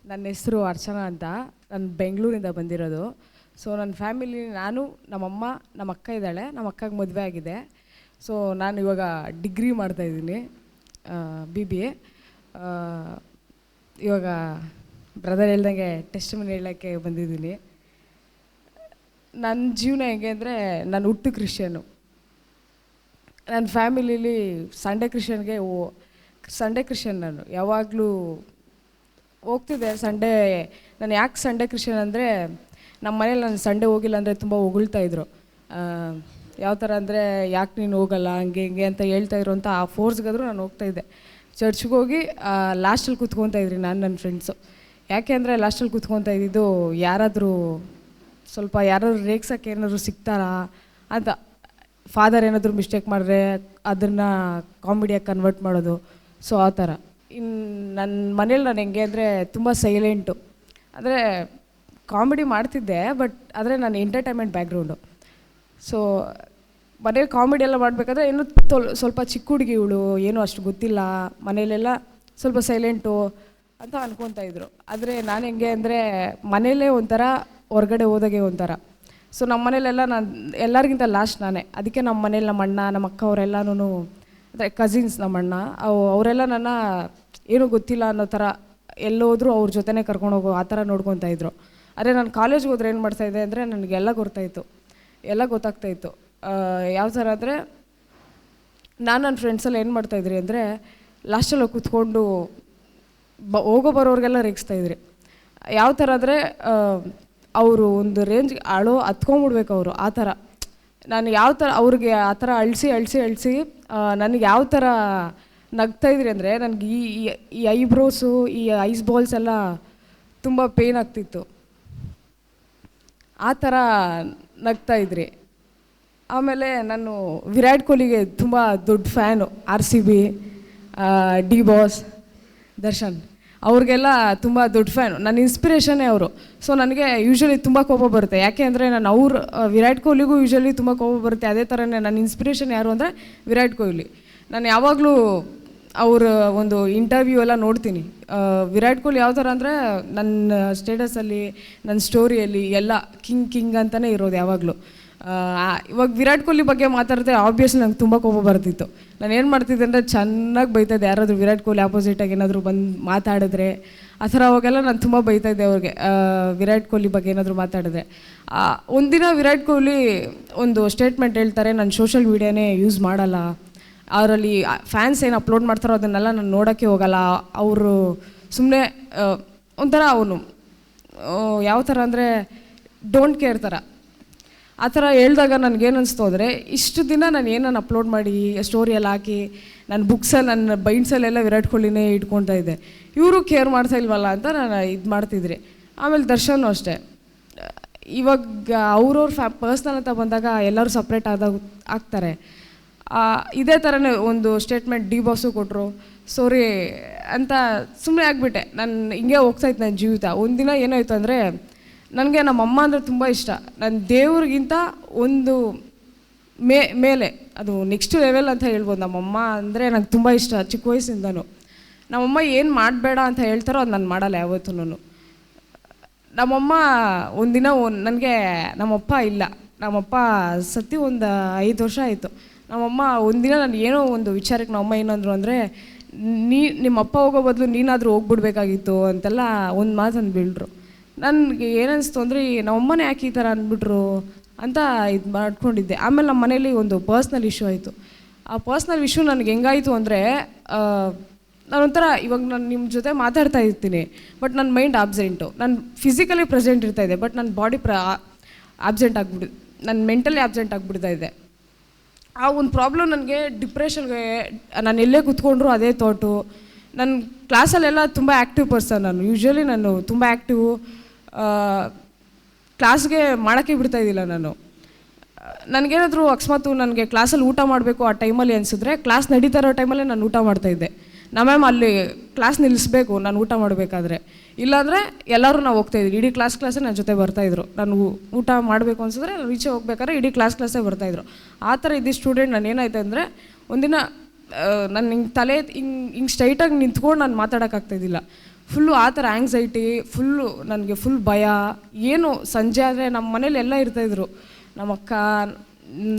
ನನ್ನ ಹೆಸರು ಅರ್ಚನಾ ಅಂತ. ನಾನು ಬೆಂಗಳೂರಿಂದ ಬಂದಿರೋದು. ಸೊ ನನ್ನ ಫ್ಯಾಮಿಲಿ ನಾನು, ನಮ್ಮಮ್ಮ, ನಮ್ಮ ಅಕ್ಕ ಇದ್ದಾಳೆ. ನಮ್ಮ ಅಕ್ಕಗೆ ಮದುವೆ ಆಗಿದೆ. ಸೊ ನಾನು ಇವಾಗ ಡಿಗ್ರಿ ಮಾಡ್ತಾಯಿದ್ದೀನಿ, BBA. ಇವಾಗ ಬ್ರದರ್ ಹೇಳ್ದಂಗೆ ಟೆಸ್ಟ್ ಮನೆ ಹೇಳೋಕ್ಕೆ ಬಂದಿದ್ದೀನಿ. ನನ್ನ ಜೀವನ ಹೇಗೆ ಅಂದರೆ, ನಾನು ಹುಟ್ಟು ಕ್ರಿಶ್ಚಿಯನ್ನು. ನನ್ನ ಫ್ಯಾಮಿಲೀಲಿ ಸಂಡೇ ಕ್ರಿಶ್ಚಿಯನ್ ನಾನು ಯಾವಾಗಲೂ ಹೋಗ್ತಿದ್ದೆ. ನಾನು ಯಾಕೆ ಸಂಡೇ ಕ್ರಿಶ್ಚಿಯನ್ ಅಂದರೆ, ನಮ್ಮ ಮನೇಲಿ ನಾನು ಸಂಡೇ ಹೋಗಿಲ್ಲ ಅಂದರೆ ತುಂಬ ಹೊಗಳ್ತಾಯಿದ್ರು. ಯಾವ ಥರ ಅಂದರೆ, ಯಾಕೆ ನೀನು ಹೋಗಲ್ಲ ಹಂಗೆ ಹಿಂಗೆ ಅಂತ ಹೇಳ್ತಾಯಿದ್ರು ಅಂತ ಆ ಫೋರ್ಸ್ಗಾದರೂ ನಾನು ಹೋಗ್ತಾಯಿದ್ದೆ. ಚರ್ಚ್ಗೆ ಹೋಗಿ ಲಾಸ್ಟಲ್ಲಿ ಕೂತ್ಕೊತಾಯಿದ್ರಿ ನಾನು ನನ್ನ ಫ್ರೆಂಡ್ಸು. ಯಾಕೆ ಅಂದರೆ ಲಾಸ್ಟಲ್ಲಿ ಕೂತ್ಕೊತಾ ಇದ್ದಿದ್ದು ಯಾರಾದರೂ ರೇಗ್ಸೋಕ್ಕೆ ಏನಾದರೂ ಸಿಗ್ತಾರಾ ಅಂತ. ಫಾದರ್ ಏನಾದರೂ ಮಿಸ್ಟೇಕ್ ಮಾಡಿದ್ರೆ ಅದನ್ನು ಕಾಮಿಡಿಯಾಗಿ ಕನ್ವರ್ಟ್ ಮಾಡೋದು. ಸೊ ಆ ಥರ. ಇನ್ನು ನನ್ನ ಮನೇಲಿ ನಾನು ಹೆಂಗೆ ಅಂದರೆ ತುಂಬ ಸೈಲೆಂಟು. ಅಂದರೆ ಕಾಮಿಡಿ ಮಾಡ್ತಿದ್ದೆ, ಬಟ್ ಆದರೆ ನಾನು ಎಂಟರ್ಟೈನ್ಮೆಂಟ್ ಬ್ಯಾಕ್ಗ್ರೌಂಡು. ಸೊ ಮನೇಲಿ ಕಾಮಿಡಿ ಎಲ್ಲ ಮಾಡಬೇಕಾದ್ರೆ ಇನ್ನೂ ಸ್ವಲ್ಪ ಚಿಕ್ಕ ಹುಡುಗಿ ಇವಳು, ಏನೂ ಅಷ್ಟು ಗೊತ್ತಿಲ್ಲ, ಮನೇಲೆಲ್ಲ ಸ್ವಲ್ಪ ಸೈಲೆಂಟು ಅಂತ ಅನ್ಕೊತಾಯಿದ್ರು. ಆದರೆ ನಾನು ಹೆಂಗೆ ಅಂದರೆ, ಮನೇಲೇ ಒಂಥರ, ಹೊರಗಡೆ ಹೋದಾಗೆ ಒಂಥರ. ಸೊ ನಮ್ಮ ಮನೇಲೆಲ್ಲ ನಾನು ಎಲ್ಲರಿಗಿಂತ ಲಾಸ್ಟ್ ನಾನೇ. ಅದಕ್ಕೆ ನಮ್ಮ ಮನೇಲಿ ನಮ್ಮ ಅಣ್ಣ, ನಮ್ಮ ಅಕ್ಕ ಅವರೆಲ್ಲನೂ, ಅಂದರೆ ಕಸಿನ್ಸ್, ನಮ್ಮ ಅಣ್ಣ ಅವರೆಲ್ಲ ನನ್ನ ಏನೂ ಗೊತ್ತಿಲ್ಲ ಅನ್ನೋ ಥರ, ಎಲ್ಲೋದ್ರೂ ಅವ್ರ ಜೊತೆನೇ ಕರ್ಕೊಂಡೋಗೋ ಆ ಥರ ನೋಡ್ಕೊತಾಯಿದ್ರು. ಆದರೆ ನಾನು ಕಾಲೇಜ್ಗೆ ಹೋದ್ರೆ ಏನು ಮಾಡ್ತಾಯಿದ್ದೆ ಅಂದರೆ, ನನಗೆಲ್ಲ ಗೊತ್ತಾಗ್ತಾಯಿತ್ತು. ಯಾವ ಥರ ಅಂದರೆ, ನಾನು ನನ್ನ ಫ್ರೆಂಡ್ಸೆಲ್ಲ ಏನು ಮಾಡ್ತಾಯಿದ್ರಿ ಅಂದರೆ, ಲಾಸ್ಟಲ್ಲಿ ಕೂತ್ಕೊಂಡು ಹೋಗೋ ಬರೋರಿಗೆಲ್ಲ ರೇಗಿಸ್ತಾಯಿದ್ರಿ. ಯಾವ ಥರ ಅಂದರೆ, ಅವರು ಒಂದು ರೇಂಜ್ಗೆ ಹತ್ಕೊಂಡ್ಬಿಡ್ಬೇಕು ಅವರು. ಆ ಥರ ನಾನು ಯಾವ ಥರ ಅವ್ರಿಗೆ ಆ ಥರ ಅಳಿಸಿ ನನಗೆ ಯಾವ ಥರ ನಗ್ತಾಯಿದ್ರಿ ಅಂದರೆ, ನನಗೆ ಈ ಐಬ್ರೋಸು, ಈ ಐಸ್ ಬಾಲ್ಸ್ ಎಲ್ಲ ತುಂಬ ಪೇಯ್ನ್ ಆಗ್ತಿತ್ತು. ಆ ಥರ ನಗ್ತಾಯಿದ್ರಿ. ಆಮೇಲೆ ನಾನು ವಿರಾಟ್ ಕೊಹ್ಲಿಗೆ ತುಂಬ ದೊಡ್ಡ fan. RCB, D boss, Darshan ಅವ್ರಿಗೆಲ್ಲ ತುಂಬ ದೊಡ್ಡ ಫ್ಯಾನು. ನನ್ನ ಇನ್ಸ್ಪಿರೇಷನ್ನೇ ಅವರು. ಸೊ ನನಗೆ ಯೂಶ್ವಲಿ ತುಂಬ ಕೋಪ ಬರುತ್ತೆ. ಯಾಕೆ ಅಂದರೆ, ನಾನು ವಿರಾಟ್ ಕೊಹ್ಲಿಗೂ ಯೂಶ್ವಲಿ ತುಂಬ ಕೋಪ ಬರುತ್ತೆ. ಅದೇ ಥರನೇ ನನ್ನ ಇನ್ಸ್ಪಿರೇಷನ್ ಯಾರು ಅಂದರೆ ವಿರಾಟ್ ಕೊಹ್ಲಿ. ನಾನು ಯಾವಾಗಲೂ ಅವರ ಒಂದು ಇಂಟರ್ವ್ಯೂ ಎಲ್ಲ ನೋಡ್ತೀನಿ. ವಿರಾಟ್ ಕೊಹ್ಲಿ ಯಾವ ಥರ ಅಂದರೆ, ನನ್ನ ಸ್ಟೇಟಸಲ್ಲಿ, ನನ್ನ ಸ್ಟೋರಿಯಲ್ಲಿ ಎಲ್ಲ ಕಿಂಗ್ ಅಂತಲೇ ಇರೋದು ಯಾವಾಗಲೂ. ಇವಾಗ ವಿರಾಟ್ ಕೊಹ್ಲಿ ಬಗ್ಗೆ ಮಾತಾಡಿದ್ರೆ ಆಬ್ವಿಯಸ್ಲಿ ನಂಗೆ ತುಂಬ ಕೋಪ ಬರ್ತಿತ್ತು. ನಾನು ಏನು ಮಾಡ್ತಿದ್ದೆ ಅಂದರೆ, ಚೆನ್ನಾಗಿ ಬೈತಾಯಿದ್ದೆ. ಯಾರಾದರೂ ವಿರಾಟ್ ಕೊಹ್ಲಿ ಆಪೋಸಿಟಾಗಿ ಏನಾದರೂ ಬಂದು ಮಾತಾಡಿದ್ರೆ ಆ ಥರ ಅವಾಗೆಲ್ಲ ನಾನು ತುಂಬ ಬೈತಾಯಿದ್ದೆ ಅವ್ರಿಗೆ. ವಿರಾಟ್ ಕೊಹ್ಲಿ ಬಗ್ಗೆ ಏನಾದರೂ ಮಾತಾಡಿದ್ರೆ. ಒಂದಿನ ವಿರಾಟ್ ಕೊಹ್ಲಿ ಒಂದು ಸ್ಟೇಟ್ಮೆಂಟ್ ಹೇಳ್ತಾರೆ, ನಾನು ಸೋಷಲ್ ಮೀಡಿಯಾನೇ ಯೂಸ್ ಮಾಡಲ್ಲ, ಅವರಲ್ಲಿ ಫ್ಯಾನ್ಸ್ ಏನು ಅಪ್ಲೋಡ್ ಮಾಡ್ತಾರೋ ಅದನ್ನೆಲ್ಲ ನಾನು ನೋಡೋಕ್ಕೆ ಹೋಗಲ್ಲ, ಅವರು ಸುಮ್ಮನೆ ಒಂಥರ ಅವನು ಯಾವ ಥರ ಅಂದರೆ ಡೋಂಟ್ ಕೇರ್ ಥರ. ಆ ಥರ ಹೇಳಿದಾಗ ನನಗೇನು ಅನಿಸ್ತು ಅಂದರೆ, ಇಷ್ಟು ದಿನ ನಾನು ಏನನ್ನು ಅಪ್ಲೋಡ್ ಮಾಡಿ ಸ್ಟೋರಿಯಲ್ಲಿ ಹಾಕಿ ನನ್ನ ಬುಕ್ಸಲ್ಲಿ, ನನ್ನ ಬೈಂಡ್ಸಲ್ಲೆಲ್ಲ ವಿರಾಟ್ ಕೊಹ್ಲಿನೇ ಇಟ್ಕೊಳ್ತಾ ಇದ್ದೆ. ಇವರು ಕೇರ್ ಮಾಡ್ತಾ ಇಲ್ವಲ್ಲ ಅಂತ ನಾನು ಇದು ಮಾಡ್ತಿದ್ರಿ. ಆಮೇಲೆ ದರ್ಶನ್ ಅಷ್ಟೇ. ಇವಾಗ ಅವ್ರವ್ರ ಪರ್ಸ್ನಲ್ ಅಂತ ಬಂದಾಗ ಎಲ್ಲರೂ ಸಪ್ರೇಟ್ ಆಗ್ತಾರೆ. ಇದೇ ಥರನೇ ಒಂದು ಸ್ಟೇಟ್ಮೆಂಟ್ ಡಿ ಬಾಸು ಕೊಟ್ಟರು. ಸಾರಿ ಅಂತ ಸುಮ್ಮನೆ ಆಗಿಬಿಟ್ಟೆ. ನಾನು ಹಿಂಗೆ ಹೋಗ್ತಾಯಿತ್ತು ನನ್ನ ಜೀವಿತ. ಒಂದಿನ ಏನಾಯಿತು ಅಂದರೆ, ನನಗೆ ನಮ್ಮಮ್ಮ ಅಂದರೆ ತುಂಬ ಇಷ್ಟ. ನನ್ನ ದೇವ್ರಿಗಿಂತ ಒಂದು ಮೇಲೆ ಅದು ನೆಕ್ಸ್ಟ್ ಲೆವೆಲ್ ಅಂತ ಹೇಳ್ಬೋದು. ನಮ್ಮಮ್ಮ ಅಂದರೆ ನಂಗೆ ತುಂಬ ಇಷ್ಟ ಚಿಕ್ಕ ವಯಸ್ಸಿಂದನೂ. ನಮ್ಮಮ್ಮ ಏನು ಮಾಡಬೇಡ ಅಂತ ಹೇಳ್ತಾರೋ ಅದು ನಾನು ಮಾಡಲ್ಲ ಯಾವತ್ತೂ. ನಮ್ಮಮ್ಮ ಒಂದಿನ ನನಗೆ, ನಮ್ಮಪ್ಪ ಇಲ್ಲ, ನಮ್ಮಪ್ಪ ಸತ್ತಿ ಒಂದು 5 ವರ್ಷ ಆಯಿತು. ನಮ್ಮಮ್ಮ ಒಂದಿನ ನಾನು ಏನೋ ಒಂದು ವಿಚಾರಕ್ಕೆ ನಮ್ಮಮ್ಮ ಏನಂದ್ರು ಅಂದರೆ, ನಿಮ್ಮಪ್ಪ ಹೋಗೋ ಬದಲು ನೀನಾದರೂ ಹೋಗ್ಬಿಡ್ಬೇಕಾಗಿತ್ತು ಅಂತೆಲ್ಲ ಒಂದು ಮಾತು ಅಂದ್ಬಿಟ್ರು. ನನಗೆ ಏನನ್ನಿಸ್ತು ಅಂದರೆ, ನಮ್ಮಮ್ಮನೇ ಯಾಕೆ ಈ ಥರ ಅಂದ್ಬಿಟ್ರು ಅಂತ ಇದು ಮಾಡ್ಕೊಂಡಿದ್ದೆ. ಆಮೇಲೆ ನಮ್ಮ ಮನೇಲಿ ಒಂದು ಪರ್ಸ್ನಲ್ ಇಶ್ಯೂ ಆಯಿತು. ಆ ಪರ್ಸ್ನಲ್ ಇಶ್ಯೂ ನನಗೆ ಹೆಂಗಾಯಿತು ಅಂದರೆ, ನಾನೊಂಥರ ಇವಾಗ ನಾನು ನಿಮ್ಮ ಜೊತೆ ಮಾತಾಡ್ತಾ ಇರ್ತೀನಿ, ಬಟ್ ನನ್ನ ಮೈಂಡ್ ಆಬ್ಸೆಂಟು. ನಾನು ಫಿಸಿಕಲಿ ಪ್ರೆಸೆಂಟ್ ಇರ್ತಾಯಿದ್ದೆ, ಬಟ್ ನನ್ನ ಬಾಡಿ ಆಬ್ಸೆಂಟ್ ಆಗಿಬಿಟ್ಟು, ನನ್ನ ಮೆಂಟಲಿ ಆಬ್ಸೆಂಟ್ ಆಗಿಬಿಡ್ತಾ ಇದೆ. ಆ ಒಂದು ಪ್ರಾಬ್ಲಮ್ ನನಗೆ ಡಿಪ್ರೆಷನ್ಗೆ, ನಾನು ಎಲ್ಲೇ ಕೂತ್ಕೊಂಡ್ರು ಅದೇ ಥಾಟು. ನನ್ನ ಕ್ಲಾಸಲ್ಲೆಲ್ಲ ತುಂಬ ಆ್ಯಕ್ಟಿವ್ ಪರ್ಸನ್ ನಾನು. ಯೂಶ್ವಲಿ ನಾನು ತುಂಬ ಆ್ಯಕ್ಟಿವು. ಕ್ಲಾಸ್ಗೆ ಮಾಡೋಕ್ಕೆ ಬಿಡ್ತಾಯಿದ್ದಿಲ್ಲ ನಾನು. ನನಗೇನಾದರೂ ಅಕಸ್ಮಾತು ನನಗೆ ಕ್ಲಾಸಲ್ಲಿ ಊಟ ಮಾಡಬೇಕು ಆ ಟೈಮಲ್ಲಿ ಅನಿಸಿದ್ರೆ, ಕ್ಲಾಸ್ ನಡೀತಾ ಇರೋ ಟೈಮಲ್ಲೇ ನಾನು ಊಟ ಮಾಡ್ತಾಯಿದ್ದೆ. ನಮ್ಮ ಮ್ಯಾಮ್ ಅಲ್ಲಿ ಕ್ಲಾಸ್ ನಿಲ್ಲಿಸ್ಬೇಕು ನಾನು ಊಟ ಮಾಡಬೇಕಾದ್ರೆ, ಇಲ್ಲಾಂದರೆ ಎಲ್ಲರೂ ನಾವು ಹೋಗ್ತಾಯಿದ್ವಿ. ಇಡೀ ಕ್ಲಾಸೇ ನನ್ನ ಜೊತೆ ಬರ್ತಾಯಿದ್ರು. ನಾನು ಊಟ ಮಾಡಬೇಕು ಅನಿಸಿದ್ರೆ ನಾನು ಈಚೆ ಹೋಗ್ಬೇಕಾದ್ರೆ ಇಡೀ ಕ್ಲಾಸೇ ಬರ್ತಾಯಿದ್ರು. ಆ ಥರ ಇದ್ದಿದ್ದು ಸ್ಟೂಡೆಂಟ್. ನಾನು ಏನಾಯ್ತು ಅಂದರೆ, ಒಂದಿನ ನಾನು ಹಿಂಗೆ ತಲೆ ಹಿಂಗೆ ಸ್ಟ್ರೈಟಾಗಿ ನಿಂತ್ಕೊಂಡು ನಾನು ಮಾತಾಡೋಕ್ಕಾಗ್ತಾಯಿದ್ದಿಲ್ಲ. ಫುಲ್ಲು ಆ ಥರ ಆ್ಯಂಗ್ಸೈಟಿ, ಫುಲ್ಲು ನನಗೆ ಫುಲ್ ಭಯ. ಏನು ಸಂಜೆ ಆದರೆ ನಮ್ಮ ಮನೇಲಿ ಎಲ್ಲ ಇರ್ತಾಯಿದ್ರು, ನಮ್ಮ ಅಕ್ಕ,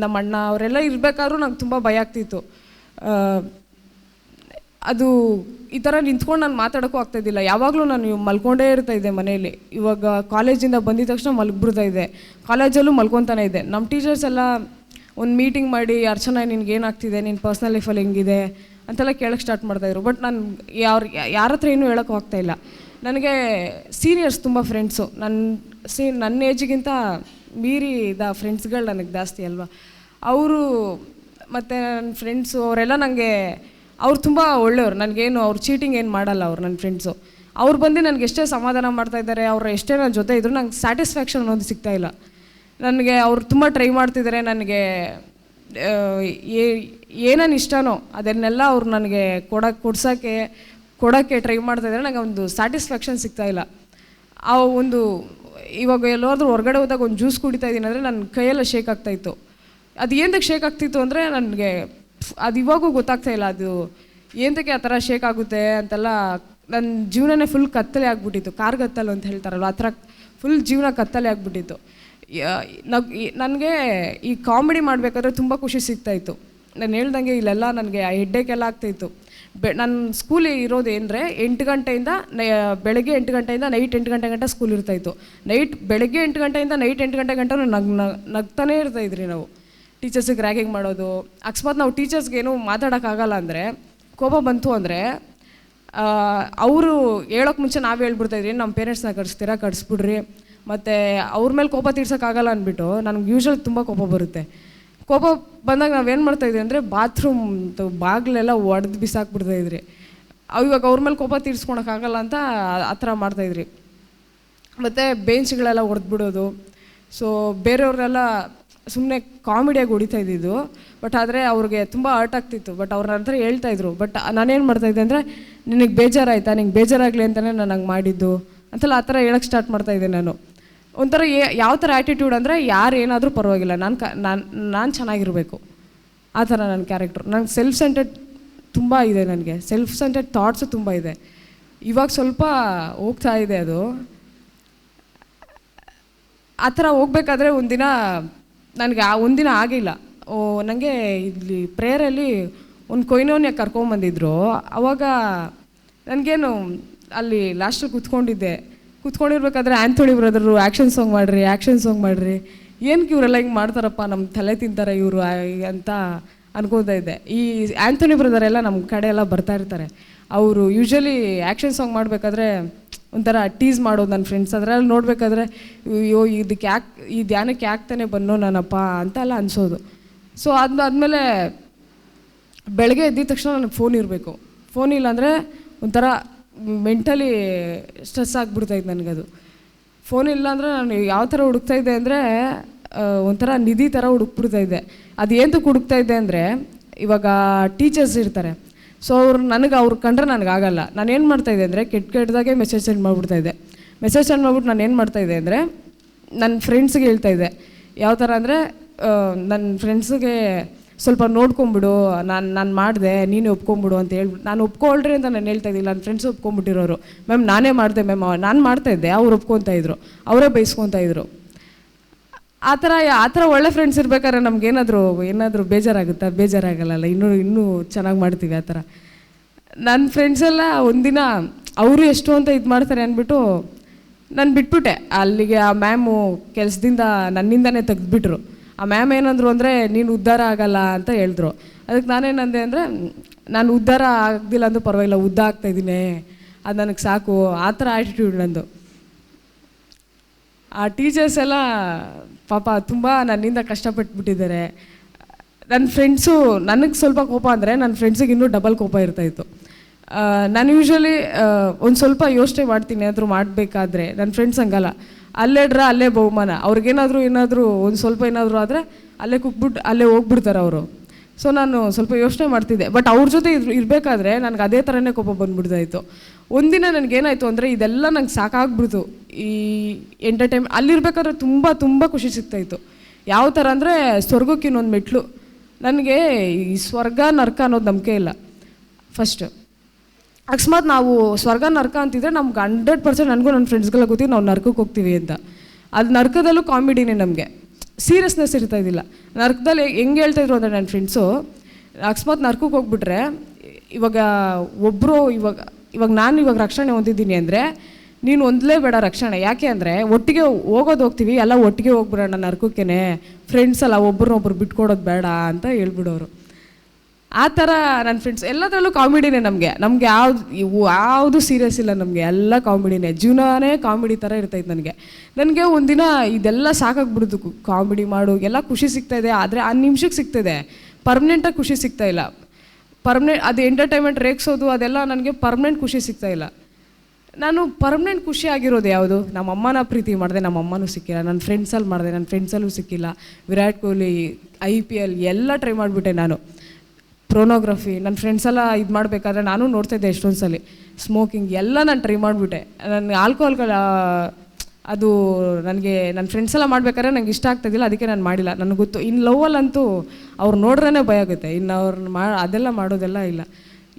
ನಮ್ಮ ಅಣ್ಣ ಅವರೆಲ್ಲ ಇರಬೇಕಾದ್ರೂ ನಂಗೆ ತುಂಬ ಭಯ ಆಗ್ತಿತ್ತು. ಅದು ಈ ಥರ ನಿಂತ್ಕೊಂಡು ನಾನು ಮಾತಾಡೋಕ್ಕೂ ಆಗ್ತಾಯಿದ್ದಿಲ್ಲ. ಯಾವಾಗಲೂ ನಾನು ಮಲ್ಕೊಂಡೇ ಇರ್ತಾಯಿದ್ದೆ ಮನೇಲಿ. ಇವಾಗ ಕಾಲೇಜಿಂದ ಬಂದಿದ ತಕ್ಷಣ ಮಲಗ್ಬಿಡ್ತಾಯಿದ್ದೆ, ಕಾಲೇಜಲ್ಲೂ ಮಲ್ಕೊತಾನೆ ಇದ್ದೆ. ನಮ್ಮ ಟೀಚರ್ಸ್ ಎಲ್ಲ ಒಂದು ಮೀಟಿಂಗ್ ಮಾಡಿ, ಅರ್ಚನಾ ನಿನ್ಗೆ ಏನಾಗ್ತಿದೆ, ನಿನ್ನ ಪರ್ಸ್ನಲ್ ಲೈಫಲ್ಲಿ ಹೆಂಗಿದೆ ಅಂತೆಲ್ಲ ಕೇಳೋಕ್ಕೆ ಸ್ಟಾರ್ಟ್ ಮಾಡ್ತಾಯಿದ್ರು. ಬಟ್ ನಾನು ಯಾರ ಹತ್ರ ಏನೂ ಹೇಳೋಕ್ಕೂ ಆಗ್ತಾಯಿಲ್ಲ. ನನಗೆ ಸೀನಿಯರ್ಸ್ ತುಂಬ ಫ್ರೆಂಡ್ಸು, ನನ್ನ ಏಜಿಗಿಂತ ಮೀರಿದ ಫ್ರೆಂಡ್ಸ್ಗಳು ನನಗೆ ಜಾಸ್ತಿ ಅಲ್ವಾ. ಅವರು ಮತ್ತು ನನ್ನ ಫ್ರೆಂಡ್ಸು ಅವರೆಲ್ಲ ನನಗೆ, ಅವ್ರು ತುಂಬ ಒಳ್ಳೆಯವ್ರು. ನನಗೇನು ಅವ್ರು ಚೀಟಿಂಗ್ ಏನು ಮಾಡಲ್ಲ. ಅವ್ರು ನನ್ನ ಫ್ರೆಂಡ್ಸು ಅವ್ರು ಬಂದು ನನಗೆ ಎಷ್ಟೇ ಸಮಾಧಾನ ಮಾಡ್ತಾಯಿದ್ದಾರೆ, ಅವ್ರು ಎಷ್ಟೇ ನನ್ನ ಜೊತೆ ಇದ್ದರೂ ನಂಗೆ ಸ್ಯಾಟಿಸ್ಫ್ಯಾಕ್ಷನ್ ಅನ್ನೋದು ಸಿಗ್ತಾಯಿಲ್ಲ ನನಗೆ. ಅವ್ರು ತುಂಬ ಟ್ರೈ ಮಾಡ್ತಿದ್ದಾರೆ ನನಗೆ, ಏನೇನು ಇಷ್ಟನೋ ಅದನ್ನೆಲ್ಲ ಅವ್ರು ನನಗೆ ಕೊಡೋಕ್ಕೆ ಟ್ರೈ ಮಾಡ್ತಾಯಿದ್ದಾರೆ. ನನಗೆ ಒಂದು ಸ್ಯಾಟಿಸ್ಫ್ಯಾಕ್ಷನ್ ಸಿಗ್ತಾಯಿಲ್ಲ. ಆ ಒಂದು ಇವಾಗ ಎಲ್ಲಾದ್ರೂ ಹೊರಗಡೆ ಹೋದಾಗ ಒಂದು ಜ್ಯೂಸ್ ಕುಡಿತಾ ಇದ್ದೀನಿ ಅಂದರೆ ನನ್ನ ಕೈಯೆಲ್ಲ ಶೇಕ್ ಆಗ್ತಾಯಿತ್ತು. ಅದು ಏನಕ್ಕೆ ಶೇಕ್ ಆಗ್ತಿತ್ತು ಅಂದರೆ ನನಗೆ ಅದು ಇವಾಗೂ ಗೊತ್ತಾಗ್ತಾಯಿಲ್ಲ, ಅದು ಏನಕ್ಕೆ ಆ ಥರ ಶೇಕ್ ಆಗುತ್ತೆ ಅಂತೆಲ್ಲ. ನನ್ನ ಜೀವನನೇ ಫುಲ್ ಕತ್ತಲೆ ಆಗಿಬಿಟ್ಟಿತ್ತು, ಕಾರ್ಗತ್ತಲು ಅಂತ ಹೇಳ್ತಾರಲ್ವ, ಆ ಥರ ಫುಲ್ ಜೀವನ ಕತ್ತಲೆ ಆಗಿಬಿಟ್ಟಿತ್ತು. ನನಗೆ ಈ ಕಾಮಿಡಿ ಮಾಡಬೇಕಾದ್ರೆ ತುಂಬ ಖುಷಿ ಸಿಗ್ತಾಯಿತ್ತು. ನಾನು ಹೇಳ್ದಂಗೆ ಇಲ್ಲೆಲ್ಲ ನನಗೆ ಹೆಡ್ಡೇಕೆಲ್ಲ ಆಗ್ತಾಯಿತ್ತು. ನನ್ನ ಸ್ಕೂಲ್ ಇರೋದು ಏನಂದರೆ 8 ಗಂಟೆಯಿಂದ ಬೆಳಗ್ಗೆ 8 ಗಂಟೆಯಿಂದ ನೈಟ್ 8 ಗಂಟೆ ಗಂಟ ಸ್ಕೂಲ್ ಇರ್ತಾಯಿತ್ತು. ಬೆಳಗ್ಗೆ 8 ಗಂಟೆಯಿಂದ ನೈಟ್ 8 ಗಂಟೆ ಗಂಟ ನಗ್ತಾನೇ ಇರ್ತಾಯಿದ್ರಿ ನಾವು. ಟೀಚರ್ಸಿಗೆ ರ್ಯಾಗಿಂಗ್ ಮಾಡೋದು, ಅಕಸ್ಮಾತ್ ನಾವು ಟೀಚರ್ಸ್ಗೇನು ಮಾತಾಡೋಕ್ಕಾಗಲ್ಲ ಅಂದರೆ, ಕೋಪ ಬಂತು ಅಂದರೆ ಅವರು ಹೇಳೋಕ್ಕೆ ಮುಂಚೆ ನಾವು ಹೇಳ್ಬಿಡ್ತಾಯಿದ್ರಿ, ನಮ್ಮ ಪೇರೆಂಟ್ಸ್ನ ಕಳಿಸ್ಬಿಡ್ರಿ, ಮತ್ತು ಅವ್ರ ಮೇಲೆ ಕೋಪ ತೀರ್ಸೋಕ್ಕಾಗಲ್ಲ ಅಂದ್ಬಿಟ್ಟು ನನಗೆ ಯೂಶ್ವಲಿ ತುಂಬ ಕೋಪ ಬರುತ್ತೆ. ಕೋಪ ಬಂದಾಗ ನಾವೇನು ಮಾಡ್ತಾಯಿದ್ವಿ ಅಂದರೆ ಬಾತ್ರೂಮ್ ಬಾಗಿಲೆಲ್ಲ ಒಡೆದು ಬಿಸಾಕ್ಬಿಡ್ತಾಯಿದ್ರಿ. ಇವಾಗ ಅವ್ರ ಮೇಲೆ ಕೋಪ ತೀರ್ಸ್ಕೊಳಕ್ಕಾಗಲ್ಲ ಅಂತ ಆ ಥರ ಮಾಡ್ತಾಯಿದ್ರಿ. ಮತ್ತು ಬೆಂಚ್ಗಳೆಲ್ಲ ಹೊಡೆದ್ಬಿಡೋದು. ಸೊ ಬೇರೆಯವ್ರನ್ನೆಲ್ಲ ಸುಮ್ಮನೆ ಕಾಮಿಡಿಯಾಗಿ ಹೊಡಿತಾ ಇದ್ದಿದ್ದು. ಬಟ್ ಆದರೆ ಅವ್ರಿಗೆ ತುಂಬ ಹರ್ಟ್ ಆಗ್ತಿತ್ತು. ಬಟ್ ಅವ್ರ ಹತ್ರ ಹೇಳ್ತಾಯಿದ್ರು. ಬಟ್ ನಾನೇನು ಮಾಡ್ತಾಯಿದ್ದೆ ಅಂದರೆ, ನಿನಗೆ ಬೇಜಾರಾಯಿತಾ, ನಿಂಗೆ ಬೇಜಾರಾಗಲಿ ಅಂತಲೇ ನಾನು ಹಂಗೆ ಮಾಡಿದ್ದು ಅಂತೆಲ್ಲ ಆ ಥರ ಹೇಳೋಕ್ಕೆ ಸ್ಟಾರ್ಟ್ ಮಾಡ್ತಾಯಿದ್ದೆ ನಾನು. ಒಂಥರ ಯಾವ ಥರ ಆ್ಯಟಿಟ್ಯೂಡ್ ಅಂದರೆ, ಯಾರು ಏನಾದರೂ ಪರವಾಗಿಲ್ಲ, ನಾನು ಚೆನ್ನಾಗಿರಬೇಕು, ಆ ಥರ ನನ್ನ ಕ್ಯಾರೆಕ್ಟ್ರು. ನನಗೆ ಸೆಲ್ಫ್ ಸೆಂಟರ್ಡ್ ತುಂಬ ಇದೆ, ನನಗೆ ಸೆಲ್ಫ್ ಸೆಂಟರ್ಡ್ ಥಾಟ್ಸು ತುಂಬ ಇದೆ. ಇವಾಗ ಸ್ವಲ್ಪ ಹೋಗ್ತಾ ಇದೆ ಅದು. ಆ ಥರ ಹೋಗ್ಬೇಕಾದ್ರೆ ಒಂದಿನ ನನಗೆ ಒಂದಿನ ಆಗಿಲ್ಲ. ನನಗೆ ಇಲ್ಲಿ ಪ್ರೇಯರಲ್ಲಿ ಒಂದು ಕೊಯ್ನೋನ್ಯ ಕರ್ಕೊಂಬಂದಿದ್ರು. ಆವಾಗ ನನಗೇನು ಅಲ್ಲಿ ಲಾಸ್ಟಲ್ಲಿ ಕೂತ್ಕೊಂಡಿರ್ಬೇಕಾದ್ರೆ ಆ್ಯಂಥೋನಿ ಬ್ರದರು ಆ್ಯಕ್ಷನ್ ಸಾಂಗ್ ಮಾಡಿರಿ, ಏನಕ್ಕೆ ಇವರೆಲ್ಲ ಹಿಂಗೆ ಮಾಡ್ತಾರಪ್ಪ, ನಮ್ಮ ತಲೆ ತಿಂತಾರೆ ಇವರು ಅಂತ ಅನ್ಕೋತಾ ಇದ್ದೆ. ಈ ಆ್ಯಂಥೋನಿ ಬ್ರದರೆಲ್ಲ ನಮ್ಮ ಕಡೆ ಎಲ್ಲ ಬರ್ತಾ ಇರ್ತಾರೆ. ಅವರು ಯೂಶ್ವಲಿ ಆ್ಯಕ್ಷನ್ ಸಾಂಗ್ ಮಾಡಬೇಕಾದ್ರೆ ಒಂಥರ ಟೀಸ್ ಮಾಡೋದು ನನ್ನ ಫ್ರೆಂಡ್ಸ್. ಅದರಲ್ಲಿ ನೋಡಬೇಕಾದ್ರೆ ಅಯ್ಯೋ ಈ ಧ್ಯಾನಕ್ಕೆ ಯಾಕ್ತಾನೆ ಬನ್ನೋ ನಾನಪ್ಪ ಅಂತೆಲ್ಲ ಅನಿಸೋದು. ಸೊ ಅದಾದಮೇಲೆ ಬೆಳಗ್ಗೆ ಎದ್ದಿದ ತಕ್ಷಣ ನನಗೆ ಫೋನ್ ಇರಬೇಕು. ಫೋನ್ ಇಲ್ಲಾಂದರೆ ಒಂಥರ ಮೆಂಟಲಿ ಸ್ಟ್ರೆಸ್ ಆಗಿಬಿಡ್ತಾಯಿತ್ತು ನನಗದು. ಫೋನ್ ಇಲ್ಲ ಅಂದರೆ ನಾನು ಯಾವ ಥರ ಹುಡುಕ್ತಾಯಿದ್ದೆ ಅಂದರೆ, ಒಂಥರ ನಿಧಿ ಥರ ಹುಡುಕ್ಬಿಡ್ತಾಯಿದ್ದೆ. ಅದು ಏನಕ್ಕೆ ಹುಡುಕ್ತಾಯಿದ್ದೆ ಅಂದರೆ, ಇವಾಗ ಟೀಚರ್ಸ್ ಇರ್ತಾರೆ. ಸೊ ಅವ್ರು ಕಂಡ್ರೆ ನನಗಾಗಲ್ಲ. ನಾನೇನು ಮಾಡ್ತಾಯಿದ್ದೆ ಅಂದರೆ, ಕೆಟ್ಟದಾಗೆ ಮೆಸೇಜ್ ಸೆಂಡ್ ಮಾಡಿಬಿಡ್ತಾಯಿದ್ದೆ. ಮೆಸೇಜ್ ಸೆಂಡ್ ಮಾಡಿಬಿಟ್ಟು ನಾನು ಏನು ಮಾಡ್ತಾಯಿದ್ದೆ ಅಂದರೆ, ನನ್ನ ಫ್ರೆಂಡ್ಸ್ಗೆ ಹೇಳ್ತಾಯಿದ್ದೆ. ಯಾವ ಥರ ಅಂದರೆ, ನನ್ನ ಫ್ರೆಂಡ್ಸಿಗೆ ಸ್ವಲ್ಪ ನೋಡ್ಕೊಂಬಿಡು, ನಾನು ಮಾಡಿದೆ, ನೀನು ಒಪ್ಕೊಂಬಿಡು ಅಂತ ಹೇಳ್ಬಿಟ್ಟು, ನಾನು ಒಪ್ಕೊಳ್ರಿ ಅಂತ ನಾನು ಹೇಳ್ತಾಯಿದ್ದಿಲ್ಲ. ನನ್ನ ಫ್ರೆಂಡ್ಸ್ ಒಪ್ಕೊಂಬಿಟ್ಟಿರೋರು, ಮ್ಯಾಮ್ ನಾನೇ ಮಾಡಿದೆ ಮ್ಯಾಮ್, ನಾನು ಮಾಡ್ತಾಯಿದ್ದೆ, ಅವ್ರು ಒಪ್ಕೊತಾಯಿದ್ರು, ಅವರೇ ಬೈಸ್ಕೊತಾಯಿದ್ರು. ಆ ಥರ ಒಳ್ಳೆ ಫ್ರೆಂಡ್ಸ್ ಇರ್ಬೇಕಾದ್ರೆ ನಮಗೇನಾದರೂ ಬೇಜಾರಾಗಲ್ಲ. ಇನ್ನೂ ಚೆನ್ನಾಗಿ ಮಾಡ್ತೀವಿ ಆ ಥರ. ನನ್ನ ಫ್ರೆಂಡ್ಸೆಲ್ಲ ಒಂದಿನ ಅವರು ಎಷ್ಟು ಅಂತ ಇದು ಮಾಡ್ತಾರೆ ಅಂದ್ಬಿಟ್ಟು ನಾನು ಬಿಟ್ಬಿಟ್ಟೆ. ಅಲ್ಲಿಗೆ ಆ ಮ್ಯಾಮು ಕೆಲಸದಿಂದ ನನ್ನಿಂದನೇ ತೆಗೆದುಬಿಟ್ರು. ಆ ಮ್ಯಾಮ್ ಏನಂದ್ರು ಅಂದರೆ, ನೀನು ಉದ್ಧಾರ ಆಗಲ್ಲ ಅಂತ ಹೇಳಿದ್ರು. ಅದಕ್ಕೆ ನಾನೇನಂದೆ ಅಂದರೆ, ನಾನು ಉದ್ಧಾರ ಆಗದಿಲ್ಲ ಅಂದರೂ ಪರವಾಗಿಲ್ಲ, ಆಗ್ತಾಯಿದ್ದೀನಿ, ಅದು ನನಗೆ ಸಾಕು, ಆ ಥರ ಆ್ಯಟಿಟ್ಯೂಡ್ ನಂದು. ಆ ಟೀಚರ್ಸ್ ಎಲ್ಲ ಪಾಪ ತುಂಬ ನನ್ನಿಂದ ಕಷ್ಟಪಟ್ಬಿಟ್ಟಿದ್ದಾರೆ. ನನ್ನ ಫ್ರೆಂಡ್ಸು, ನನಗೆ ಸ್ವಲ್ಪ ಕೋಪ ಅಂದರೆ ನನ್ನ ಫ್ರೆಂಡ್ಸಿಗೆ ಇನ್ನೂ ಡಬಲ್ ಕೋಪ ಇರ್ತಾಯಿತ್ತು. ನಾನು ಯೂಶ್ವಲಿ ಒಂದು ಸ್ವಲ್ಪ ಯೋಚನೆ ಮಾಡ್ತೀನಿ ಏನಾದರೂ ಮಾಡಬೇಕಾದ್ರೆ. ನನ್ನ ಫ್ರೆಂಡ್ಸ್ ಹಂಗಲ್ಲ, ಅಲ್ಲೇ ಬಹುಮಾನ, ಅವ್ರಿಗೇನಾದರೂ ಒಂದು ಸ್ವಲ್ಪ ಏನಾದರೂ ಆದರೆ ಅಲ್ಲೇ ಕುಕ್ಬಿಟ್ಟು ಅಲ್ಲೇ ಹೋಗ್ಬಿಡ್ತಾರೆ ಅವರು. ಸೊ ನಾನು ಸ್ವಲ್ಪ ಯೋಚನೆ ಮಾಡ್ತಿದ್ದೆ. ಬಟ್ ಅವ್ರ ಜೊತೆ ಇರಬೇಕಾದ್ರೆ ನನಗೆ ಅದೇ ಥರನೇ ಕೋಪ ಬಂದುಬಿಡ್ತಾಯಿತ್ತು. ಒಂದಿನ ನನಗೇನಾಯಿತು ಅಂದರೆ, ಇದೆಲ್ಲ ನಂಗೆ ಸಾಕಾಗ್ಬಿಡ್ತು. ಈ ಅಲ್ಲಿರ್ಬೇಕಾದ್ರೆ ತುಂಬ ಖುಷಿ ಸಿಗ್ತಾಯಿತ್ತು. ಯಾವ ಥರ ಅಂದರೆ, ಸ್ವರ್ಗಕ್ಕೆ ಇನ್ನೊಂದು ಮೆಟ್ಲು. ನನಗೆ ಈ ಸ್ವರ್ಗ ನರ್ಕ ಅನ್ನೋದು ನಂಬಿಕೆ ಇಲ್ಲ ಫಸ್ಟ್. ಅಕಸ್ಮಾತ್ ನಾವು ಸ್ವರ್ಗ ನರ್ಕ ಅಂತಿದ್ರೆ ನಮ್ಗೆ 100% ನನಗೂ ನನ್ನ ಫ್ರೆಂಡ್ಸ್ಗೆಲ್ಲ ಗೊತ್ತಿದ್ದು ನಾವು ನರ್ಕಕ್ಕೆ ಹೋಗ್ತೀವಿ ಅಂತ. ಅದು ನರ್ಕದಲ್ಲೂ ಕಾಮಿಡಿನೇ, ನಮಗೆ ಸೀರಿಯಸ್ನೆಸ್ ಇರ್ತಾ ಇದ್ದಿಲ್ಲ. ನರ್ಕದಲ್ಲಿ ಹೆಂಗೆ ಹೇಳ್ತಾಯಿದ್ರು ಅಂದರೆ ನನ್ನ ಫ್ರೆಂಡ್ಸು, ಅಕಸ್ಮಾತ್ ನರ್ಕಕ್ಕೆ ಹೋಗ್ಬಿಟ್ರೆ ಇವಾಗ ಒಬ್ಬರು ಇವಾಗ ನಾನು ಇವಾಗ ರಕ್ಷಣೆ ಹೊಂದಿದ್ದೀನಿ ಅಂದರೆ ನೀನು ಹೊಂದಲೇಬೇಡ ರಕ್ಷಣೆ. ಯಾಕೆ ಅಂದರೆ ಒಟ್ಟಿಗೆ ಹೋಗ್ತೀವಿ, ಎಲ್ಲ ಒಟ್ಟಿಗೆ ಹೋಗ್ಬಿಡೋಣ ನರ್ಕಕ್ಕೇ, ಫ್ರೆಂಡ್ಸ್ ಅಲ್ಲ ಒಬ್ರನ್ನೊಬ್ರು ಬಿಟ್ಕೊಡೋದು ಬೇಡ ಅಂತ ಹೇಳ್ಬಿಡೋರು. ಆ ಥರ ನನ್ನ ಫ್ರೆಂಡ್ಸ್ ಎಲ್ಲದರಲ್ಲೂ ಕಾಮಿಡಿನೇ. ನಮಗೆ ಯಾವುದು ಸೀರಿಯಸ್ ಇಲ್ಲ, ನಮಗೆ ಎಲ್ಲ ಕಾಮಿಡಿನೇ. ಜೀವನನೇ ಕಾಮಿಡಿ ಥರ ಇರ್ತೈತೆ ನನಗೆ ಒಂದಿನ ಇದೆಲ್ಲ ಸಾಕಾಗ್ಬಿಡ್ದು. ಕಾಮಿಡಿ ಮಾಡು ಎಲ್ಲ ಖುಷಿ ಸಿಗ್ತಾಯಿದೆ, ಆದರೆ ಆ ನಿಮಿಷಕ್ಕೆ ಸಿಗ್ತಾಯಿದೆ, ಪರ್ಮನೆಂಟಾಗಿ ಖುಷಿ ಸಿಗ್ತಾಯಿಲ್ಲ. ಅದು ಎಂಟರ್ಟೈನ್ಮೆಂಟ್ ರೇಗಿಸೋದು ಅದೆಲ್ಲ ನನಗೆ ಪರ್ಮನೆಂಟ್ ಖುಷಿ ಸಿಗ್ತಾಯಿಲ್ಲ. ನಾನು ಪರ್ಮನೆಂಟ್ ಖುಷಿ ಆಗಿರೋದು ಯಾವುದು? ನಮ್ಮ ಅಮ್ಮನ ಪ್ರೀತಿ ಮಾಡಿದೆ, ನಮ್ಮ ಅಮ್ಮನೂ ಸಿಕ್ಕಿಲ್ಲ. ನನ್ನ ಫ್ರೆಂಡ್ಸಲ್ಲಿ ಮಾಡಿದೆ, ನನ್ನ ಫ್ರೆಂಡ್ಸಲ್ಲೂ ಸಿಕ್ಕಿಲ್ಲ. ವಿರಾಟ್ ಕೊಹ್ಲಿ, IPL ಎಲ್ಲ ಟ್ರೈ ಮಾಡಿಬಿಟ್ಟೆ ನಾನು. ಪ್ರೋನೋಗ್ರಫಿ ನನ್ನ ಫ್ರೆಂಡ್ಸೆಲ್ಲ ಇದು ಮಾಡಬೇಕಾದ್ರೆ ನಾನು ನೋಡ್ತಾಯಿದ್ದೆ ಎಷ್ಟೊಂದು ಸಲ. ಸ್ಮೋಕಿಂಗ್ ಎಲ್ಲ ನಾನು ಟ್ರೈ ಮಾಡಿಬಿಟ್ಟೆ. ನನಗೆ ಆಲ್ಕೋಹಾಲ್ ಅದು ನನಗೆ ನನ್ನ ಫ್ರೆಂಡ್ಸೆಲ್ಲ ಮಾಡ್ಬೇಕಾದ್ರೆ ನಂಗೆ ಇಷ್ಟ ಆಗ್ತಾಯಿದ್ದಿಲ್ಲ, ಅದಕ್ಕೆ ನಾನು ಮಾಡಿಲ್ಲ. ನನಗೆ ಗೊತ್ತು ಇನ್ನು ಲವ್ವಲ್ಲಂತೂ ಅವ್ರು ನೋಡ್ರೇ ಭಯ ಆಗುತ್ತೆ, ಇನ್ನು ಅವ್ರನ್ನ ಅದೆಲ್ಲ ಮಾಡೋದೆಲ್ಲ ಇಲ್ಲ.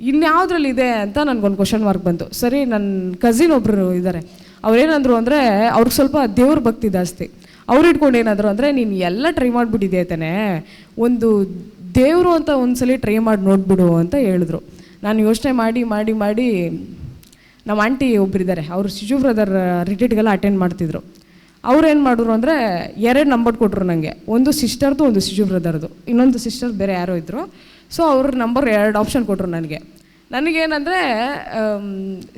ಇನ್ಯಾವುದ್ರಲ್ಲಿ ಇದೆ ಅಂತ ನನಗೊಂದು ಕ್ವಶನ್ ಮಾರ್ಕ್ ಬಂತು. ಸರಿ, ನನ್ನ ಕಸಿನ್ ಒಬ್ಬರು ಇದ್ದಾರೆ, ಅವ್ರೇನಂದ್ರು ಅಂದರೆ ಅವ್ರಿಗೆ ಸ್ವಲ್ಪ ದೇವ್ರ ಭಕ್ತಿ ಜಾಸ್ತಿ. ಅವ್ರು ಇಟ್ಕೊಂಡು ಏನಾದ್ರು ಅಂದರೆ ನೀನು ಎಲ್ಲ ಟ್ರೈ ಮಾಡಿಬಿಟ್ಟಿದೆ ತಾನೆ, ಒಂದು ದೇವರು ಅಂತ ಒಂದ್ಸಲಿ ಟ್ರೈ ಮಾಡಿ ನೋಡ್ಬಿಡು ಅಂತ ಹೇಳಿದ್ರು. ನಾನು ಯೋಚನೆ ಮಾಡಿ ನಮ್ಮ ಆಂಟಿ ಒಬ್ಬರಿದ್ದಾರೆ, ಅವರು ಶಿಶು ಬ್ರದರ್ ರಿಟ್ರೀಟ್ಗೆಲ್ಲ ಅಟೆಂಡ್ ಮಾಡ್ತಿದ್ರು. ಅವ್ರು ಏನು ಮಾಡಿದ್ರು ಅಂದರೆ 2 ನಂಬರ್ ಕೊಟ್ಟರು ನನಗೆ, ಒಂದು ಸಿಸ್ಟರ್ದು ಒಂದು ಶಿಶು ಬ್ರದರ್ದು, ಇನ್ನೊಂದು ಸಿಸ್ಟರ್ ಬೇರೆ ಯಾರೋ ಇದ್ದರು. ಸೊ ಅವ್ರ ನಂಬರ್ 2 ಆಪ್ಷನ್ ಕೊಟ್ಟರು ನನಗೇನಂದರೆ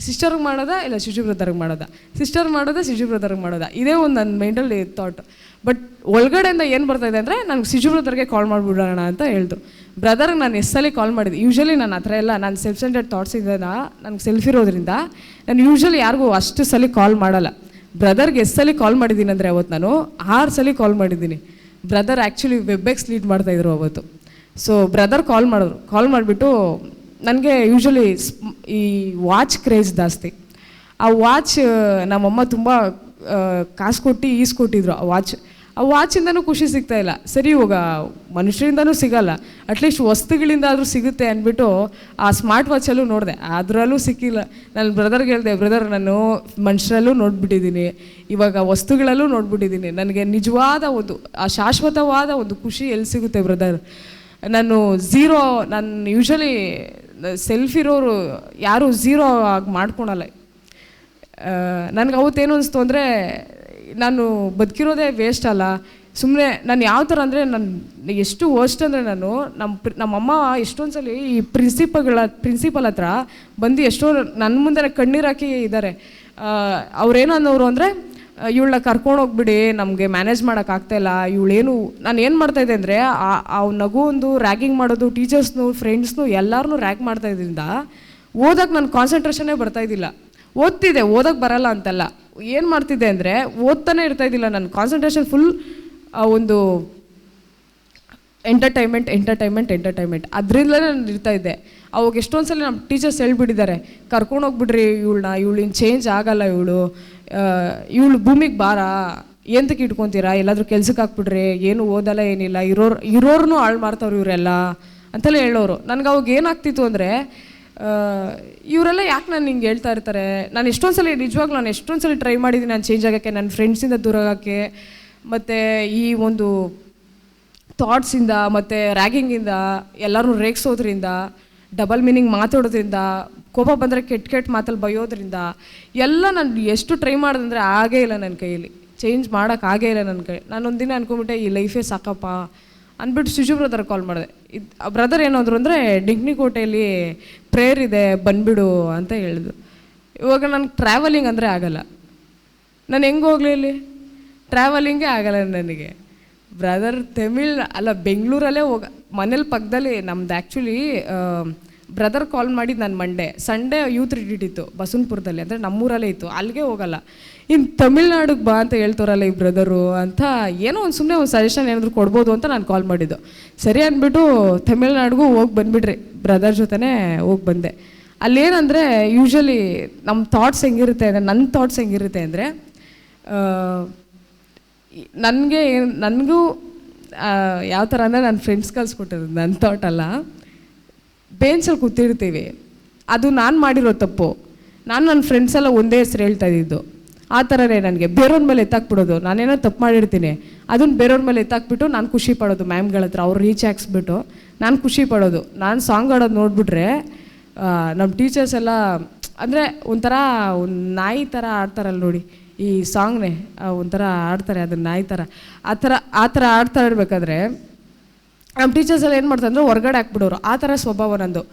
ಸಿಸ್ಟರ್ಗೆ ಮಾಡೋದಾ ಇಲ್ಲ ಶಿಶು ಬ್ರದರ್ಗೆ ಮಾಡೋದಾ, ಸಿಸ್ಟರ್ ಮಾಡೋದಾ ಶಿಶು ಬ್ರದರ್ಗೆ ಮಾಡೋದಾ, ಇದೇ ಒಂದು ನನ್ನ ಮೈಂಡಲ್ಲಿ ಥಾಟ್. ಬಟ್ ಒಳಗಡೆಯಿಂದ ಏನು ಬರ್ತಾಯಿದೆ ಅಂದರೆ ನನಗೆ ಶಿಶು ಬ್ರದರ್ಗೆ ಕಾಲ್ ಮಾಡಿಬಿಡೋಣ ಅಂತ ಹೇಳಿದ್ರು. ಬ್ರದರ್ಗೆ ನಾನು ಎಷ್ಟಲ್ಲಿ ಕಾಲ್ ಮಾಡಿದ್ದೆ. ಯೂಶ್ವಲಿ ನಾನು ಆ ಥರ ಎಲ್ಲ ನಾನು ಸೆಲ್ಫ್ ಸೆಂಟರ್ಡ್ ಥಾಟ್ಸ್ ಇದೆನಾ ನನಗೆ ಸೆಲ್ಫ್ ಇರೋದ್ರಿಂದ ನಾನು ಯೂಶ್ವಲಿ ಯಾರಿಗೂ ಅಷ್ಟು ಸಲ ಕಾಲ್ ಮಾಡಲ್ಲ. ಬ್ರದರ್ಗೆ ಎಷ್ಟಲ್ಲಿ ಕಾಲ್ ಮಾಡಿದ್ದೀನಿ ಅಂದರೆ ಅವತ್ತು ನಾನು 6 ಸಲ ಕಾಲ್ ಮಾಡಿದ್ದೀನಿ. ಬ್ರದರ್ ಆ್ಯಕ್ಚುಲಿ ವೆಬ್ಎಕ್ಸ್ ಲೀಡ್ ಮಾಡ್ತಾಯಿದ್ರು ಅವತ್ತು. ಸೊ ಬ್ರದರ್ ಕಾಲ್ ಮಾಡಿಬಿಟ್ಟು ನನಗೆ ಯೂಶ್ವಲಿ ಈ ವಾಚ್ ಕ್ರೇಜ್ ಜಾಸ್ತಿ. ಆ ವಾಚ್ ನಮ್ಮಮ್ಮ ತುಂಬ ಕಾಸು ಕೊಟ್ಟು ಈಸ್ಕೊಟ್ಟಿದ್ರು. ಆ ವಾಚಿಂದನೂ ಖುಷಿ ಸಿಗ್ತಾಯಿಲ್ಲ. ಸರಿ, ಇವಾಗ ಮನುಷ್ಯರಿಂದನೂ ಸಿಗಲ್ಲ, ಅಟ್ಲೀಸ್ಟ್ ವಸ್ತುಗಳಿಂದಾದರೂ ಸಿಗುತ್ತೆ ಅಂದ್ಬಿಟ್ಟು ಆ ಸ್ಮಾರ್ಟ್ ವಾಚಲ್ಲೂ ನೋಡಿದೆ, ಅದರಲ್ಲೂ ಸಿಕ್ಕಿಲ್ಲ. ನನ್ನ ಬ್ರದರ್ಗೆ ಹೇಳಿದೆ, ಬ್ರದರ್ ನಾನು ಮನುಷ್ಯರಲ್ಲೂ ನೋಡ್ಬಿಟ್ಟಿದ್ದೀನಿ, ಇವಾಗ ವಸ್ತುಗಳಲ್ಲೂ ನೋಡ್ಬಿಟ್ಟಿದ್ದೀನಿ, ನನಗೆ ನಿಜವಾದ ಆ ಶಾಶ್ವತವಾದ ಒಂದು ಖುಷಿ ಎಲ್ಲಿ ಸಿಗುತ್ತೆ ಬ್ರದರ್? ನಾನು ಯೂಶ್ವಲಿ ಸೆಲ್ಫ್ ಇರೋರು ಯಾರೂ ಝೀರೋ ಆಗಿ ಮಾಡ್ಕೊಳಲ್ಲ. ನನಗೆ ಅವತ್ತೇನು ಅನಿಸ್ತು ಅಂದರೆ ನಾನು ಬದುಕಿರೋದೇ ವೇಸ್ಟ್ ಅಲ್ಲ. ಸುಮ್ಮನೆ ನಾನು ಯಾವ ಥರ ಅಂದರೆ ನಾನು ಎಷ್ಟು ವರ್ಸ್ಟ್ ಅಂದರೆ ನಮ್ಮಮ್ಮ ಎಷ್ಟೊಂದು ಸಲ ಈ ಪ್ರಿನ್ಸಿಪಲ್ ಹತ್ರ ಬಂದು ಎಷ್ಟೋ ನನ್ನ ಮುಂದೆ ಕಣ್ಣೀರು ಹಾಕಿ ಇದ್ದಾರೆ. ಅವ್ರೇನನ್ನೋರು ಅಂದರೆ ಇವಳನ್ನ ಕರ್ಕೊಂಡೋಗ್ಬಿಡಿ, ನಮಗೆ ಮ್ಯಾನೇಜ್ ಮಾಡೋಕ್ಕಾಗ್ತಾಯಿಲ್ಲ, ಇವಳೇನು. ನಾನು ಏನು ಮಾಡ್ತಾಯಿದ್ದೆ ಅಂದರೆ ಆ ನಗು ಒಂದು ರ್ಯಾಗಿಂಗ್ ಮಾಡೋದು, ಟೀಚರ್ಸ್ನು ಫ್ರೆಂಡ್ಸ್ನು ಎಲ್ಲರನ್ನೂ ರ್ಯಾಗ್ ಮಾಡ್ತಾಯಿದ್ರಿಂದ ಓದೋಕ್ಕೆ ನನ್ನ ಕಾನ್ಸಂಟ್ರೇಷನ್ನೇ ಬರ್ತಾಯಿದ್ದಿಲ್ಲ. ಓದೋಕ್ಕೆ ಬರಲ್ಲ ಅಂತಲ್ಲ, ಏನು ಮಾಡ್ತಿದ್ದೆ ಅಂದರೆ ಓದ್ತಾನೆ ಇರ್ತಾಯಿದ್ದಿಲ್ಲ. ನನ್ನ ಕಾನ್ಸಂಟ್ರೇಷನ್ ಫುಲ್ ಒಂದು ಎಂಟರ್ಟೈನ್ಮೆಂಟ್ ಅದರಿಂದಲೇ ನಾನು ಇರ್ತಾಯಿದ್ದೆ. ಅವಾಗ ಎಷ್ಟೊಂದು ಸಲ ನಮ್ಮ ಟೀಚರ್ಸ್ ಹೇಳ್ಬಿಟ್ಟಿದ್ದಾರೆ, ಕರ್ಕೊಂಡೋಗ್ಬಿಡ್ರಿ ಇವಳು ಇನ್ನು ಚೇಂಜ್ ಆಗಲ್ಲ, ಇವಳು ಭೂಮಿಗೆ ಬಾರ, ಎಂತಕ್ಕೆ ಇಟ್ಕೊತೀರಾ, ಎಲ್ಲಾದರೂ ಕೆಲ್ಸಕ್ಕೆ ಹಾಕ್ಬಿಡ್ರಿ, ಏನು ಓದಲ್ಲ ಏನಿಲ್ಲ, ಇರೋರ್ನೂ ಹಾಳು ಮಾಡ್ತಾವ್ರು ಇವರೆಲ್ಲ ಅಂತೆಲ್ಲ ಹೇಳೋರು. ನನಗೆ ಅವಾಗ ಏನಾಗ್ತಿತ್ತು ಅಂದರೆ ಇವರೆಲ್ಲ ಯಾಕೆ ನಾನು ಹಿಂಗೆ ಹೇಳ್ತಾ ಇರ್ತಾರೆ. ನಾನು ಎಷ್ಟೊಂದು ಸಲ ಟ್ರೈ ಮಾಡಿದ್ದೀನಿ ನಾನು ಚೇಂಜ್ ಆಗೋಕ್ಕೆ, ನನ್ನ ಫ್ರೆಂಡ್ಸಿಂದ ದೂರ ಆಗೋಕ್ಕೆ, ಮತ್ತು ಈ ಒಂದು ಥಾಟ್ಸಿಂದ ಮತ್ತು ರ್ಯಾಗಿಂಗಿಂದ, ಎಲ್ಲರೂ ರೇಗಿಸೋದ್ರಿಂದ, ಡಬಲ್ ಮೀನಿಂಗ್ ಮಾತಾಡೋದ್ರಿಂದ, ಕೋಪ ಬಂದರೆ ಕೆಟ್ಟ ಮಾತಲ್ಲಿ ಬೈಯೋದ್ರಿಂದ ಎಲ್ಲ ನಾನು ಎಷ್ಟು ಟ್ರೈ ಮಾಡಿದಂದರೆ ಆಗೇ ಇಲ್ಲ ನನ್ನ ಕೈಯಲ್ಲಿ. ಚೇಂಜ್ ಮಾಡೋಕ್ಕಾಗೇ ಇಲ್ಲ ನನ್ನ ಕೈ. ನಾನೊಂದಿನ ಅಂದ್ಕೊಂಬಿಟ್ಟೆ ಈ ಲೈಫೇ ಸಾಕಪ್ಪ ಅಂದ್ಬಿಟ್ಟು ಶಿಶು ಬ್ರದರ್ ಕಾಲ್ ಮಾಡಿದೆ. ಬ್ರದರ್ ಏನಾದ್ರು ಅಂದರೆ ಡಿಗ್ನಿಕೋಟೆಯಲ್ಲಿ ಪ್ರೇಯರ್ ಇದೆ ಬಂದುಬಿಡು ಅಂತ ಹೇಳಿದ್ರು. ಇವಾಗ ನನಗೆ ಟ್ರಾವೆಲಿಂಗ್ ಅಂದರೆ ಆಗಲ್ಲ, ನಾನು ಹೆಂಗೆ ಹೋಗಲಿ ಇಲ್ಲಿ, ಟ್ರಾವೆಲಿಂಗೇ ಆಗಲ್ಲ ನನಗೆ. ಬ್ರದರ್ ಬೆಂಗಳೂರಲ್ಲೇ ಮನೇಲಿ ಪಕ್ಕದಲ್ಲಿ ನಮ್ದು ಆ್ಯಕ್ಚುಲಿ ಬ್ರದರ್ ಕಾಲ್ ಮಾಡಿದ್ದು ನಾನು ಸಂಡೇ ಯೂತ್ ರಿಟ್ರೀಟ್ ಇತ್ತು ಬಸವನಪುರದಲ್ಲಿ, ಅಂದರೆ ನಮ್ಮೂರಲ್ಲೇ ಇತ್ತು, ಅಲ್ಲಿಗೆ ಹೋಗಲ್ಲ. ಇನ್ನು ತಮಿಳ್ನಾಡಿಗೆ ಬಾ ಅಂತ ಹೇಳ್ತಾರಲ್ಲ ಈ ಬ್ರದರು ಅಂತ, ಏನೋ ಒಂದು ಸುಮ್ಮನೆ ಒಂದು ಸಜೆಷನ್ ಏನಾದರೂ ಕೊಡ್ಬೋದು ಅಂತ ನಾನು ಕಾಲ್ ಮಾಡಿದ್ದು. ಸರಿ ಅಂದ್ಬಿಟ್ಟು ತಮಿಳ್ನಾಡಿಗೂ ಹೋಗಿ ಬಂದುಬಿಡ್ರಿ ಬ್ರದರ್ ಜೊತೆನೇ ಹೋಗಿ ಬಂದೆ. ಅಲ್ಲೇನಂದರೆ ಯೂಶ್ವಲಿ ನಮ್ಮ ಥಾಟ್ಸ್ ಹೆಂಗಿರುತ್ತೆ ಅಂದರೆ, ನನ್ನ ಥಾಟ್ಸ್ ಹೆಂಗಿರುತ್ತೆ ಅಂದರೆ, ನನಗೂ ಯಾವ ಥರ ಅಂದರೆ ನನ್ನ ಫ್ರೆಂಡ್ಸ್ ಕಲಿಸ್ಕೊಟ್ಟಿರೋದು ನನ್ನ ಥಾಟಲ್ಲ. ಬೇಂಚಲ್ಲಿ ಕೂತಿರ್ತೀವಿ, ಅದು ನಾನು ಮಾಡಿರೋ ತಪ್ಪು. ನಾನು ನನ್ನ ಫ್ರೆಂಡ್ಸ್ ಎಲ್ಲ ಒಂದೇ ಹೆಸ್ರು ಹೇಳ್ತಾ ಇದ್ದಿದ್ದು. ಆ ಥರನೇ ನನಗೆ ಬೇರೆಯವ್ರ ಮೇಲೆ ಎತ್ತಾಕ್ಬಿಡೋದು. ನಾನೇನೋ ತಪ್ಪು ಮಾಡಿರ್ತೀನಿ, ಅದನ್ನು ಬೇರೆಯವ್ರ ಮೇಲೆ ಎತ್ತಾಕ್ಬಿಟ್ಟು ನಾನು ಖುಷಿ ಪಡೋದು. ಮ್ಯಾಮ್ಗಳ ಹತ್ರ ಅವ್ರು ರೀಚ್ ಹಾಕ್ಸ್ಬಿಟ್ಟು ನಾನು ಖುಷಿ ಪಡೋದು. ನಾನು ಸಾಂಗ್ ಆಡೋದು ನೋಡಿಬಿಟ್ರೆ ನಮ್ಮ ಟೀಚರ್ಸ್ ಎಲ್ಲ ಅಂದರೆ ಒಂಥರ ಒಂದು ನಾಯಿ ಥರ ಆಡ್ತಾರಲ್ಲ ನೋಡಿ, ಈ ಸಾಂಗ್ನೇ ಒಂಥರ ಆಡ್ತಾರೆ, ಅದನ್ನ ನಾಯಿ ಥರ ಆ ಥರ ಆಡ್ತಾ ಇರಬೇಕಾದ್ರೆ ನಮ್ಮ ಟೀಚರ್ಸ್ ಎಲ್ಲ ಏನು ಮಾಡ್ತಾರೆ ಅಂದರೆ ಹೊರಗಡೆ ಹಾಕ್ಬಿಡೋರು. ಆ ಥರ ಸ್ವಭಾವ ನಂದು.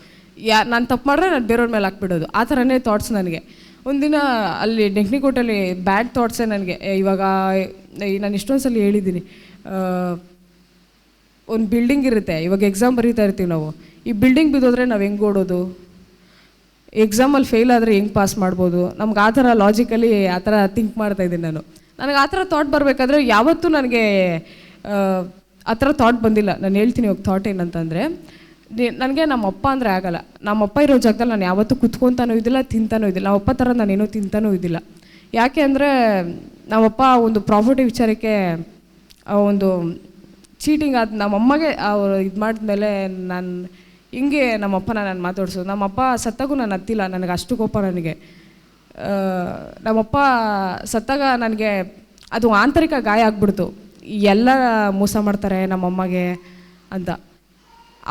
ನಾನು ತಪ್ಪು ಮಾಡಿದ್ರೆ ನಾನು ಬೇರೆಯವ್ರ ಮೇಲೆ ಹಾಕ್ಬಿಡೋದು. ಆ ಥರನೇ ಥಾಟ್ಸ್ ನನಗೆ. ಒಂದಿನ ಅಲ್ಲಿ ಡೆಂಕ್ನಿಕೋಟಲ್ಲಿ ಬ್ಯಾಡ್ ಥಾಟ್ಸೇ ನನಗೆ. ಇವಾಗ ನಾನು ಇಷ್ಟೊಂದು ಸಲ ಹೇಳಿದ್ದೀನಿ, ಒಂದು ಬಿಲ್ಡಿಂಗ್ ಇರುತ್ತೆ, ಇವಾಗ ಎಕ್ಸಾಮ್ ಬರೀತಾ ಇರ್ತೀವಿ ನಾವು. ಈ ಬಿಲ್ಡಿಂಗ್ ಬಿದ್ದೋದ್ರೆ ನಾವು ಹೆಂಗೆ ಓಡೋದು, ಎಕ್ಸಾಮಲ್ಲಿ ಫೇಲ್ ಆದರೆ ಹೆಂಗೆ ಪಾಸ್ ಮಾಡ್ಬೋದು, ನಮ್ಗೆ ಆ ಥರ ಲಾಜಿಕಲಿ ಆ ಥರ ಥಿಂಕ್ ಮಾಡ್ತಾಯಿದ್ದೀನಿ ನಾನು. ನನಗೆ ಆ ಥರ ಥಾಟ್ ಬರಬೇಕಾದ್ರೆ ಯಾವತ್ತೂ ನನಗೆ ಆ ಥರ ಥಾಟ್ ಬಂದಿಲ್ಲ. ನಾನು ಹೇಳ್ತೀನಿ ಇವಾಗ ಥಾಟ್ ಏನಂತಂದರೆ, ನನಗೆ ನಮ್ಮಪ್ಪ ಅಂದರೆ ಆಗಲ್ಲ. ನಮ್ಮಪ್ಪ ಇರೋ ಜಾಗದಲ್ಲಿ ನಾನು ಯಾವತ್ತೂ ಕುತ್ಕೊತಾನೂ ಇದ್ದಿಲ್ಲ, ತಿಂತಾನೂ ಇದ್ದಿಲ್ಲ. ನಮ್ಮಪ್ಪ ಥರ ನಾನೇನೂ ತಿಂತಾನೂ ಇದ್ದಿಲ್ಲ. ಯಾಕೆ ಅಂದರೆ ನಮ್ಮಪ್ಪ ಒಂದು ಪ್ರಾಪರ್ಟಿ ವಿಚಾರಕ್ಕೆ ಒಂದು ಚೀಟಿಂಗ್ ಆದ ನಮ್ಮಮ್ಮಗೆ ಅವರು ಇದು ಮಾಡಿದ್ಮೇಲೆ ನಾನು ಹಿಂಗೆ ನಮ್ಮಪ್ಪನ ನಾನು ಮಾತಾಡ್ಸೋದು. ನಮ್ಮಪ್ಪ ಸತ್ತಾಗೂ ನಾನು ಹತ್ತಿಲ್ಲ, ನನಗೆ ಅಷ್ಟು ಕೋಪ ನನಗೆ. ನಮ್ಮಪ್ಪ ಸತ್ತಾಗ ನನಗೆ ಅದು ಆಂತರಿಕ ಗಾಯ ಆಗ್ಬಿಡ್ತು. ಎಲ್ಲ ಮೋಸ ಮಾಡ್ತಾರೆ ನಮ್ಮಮ್ಮಗೆ ಅಂತ.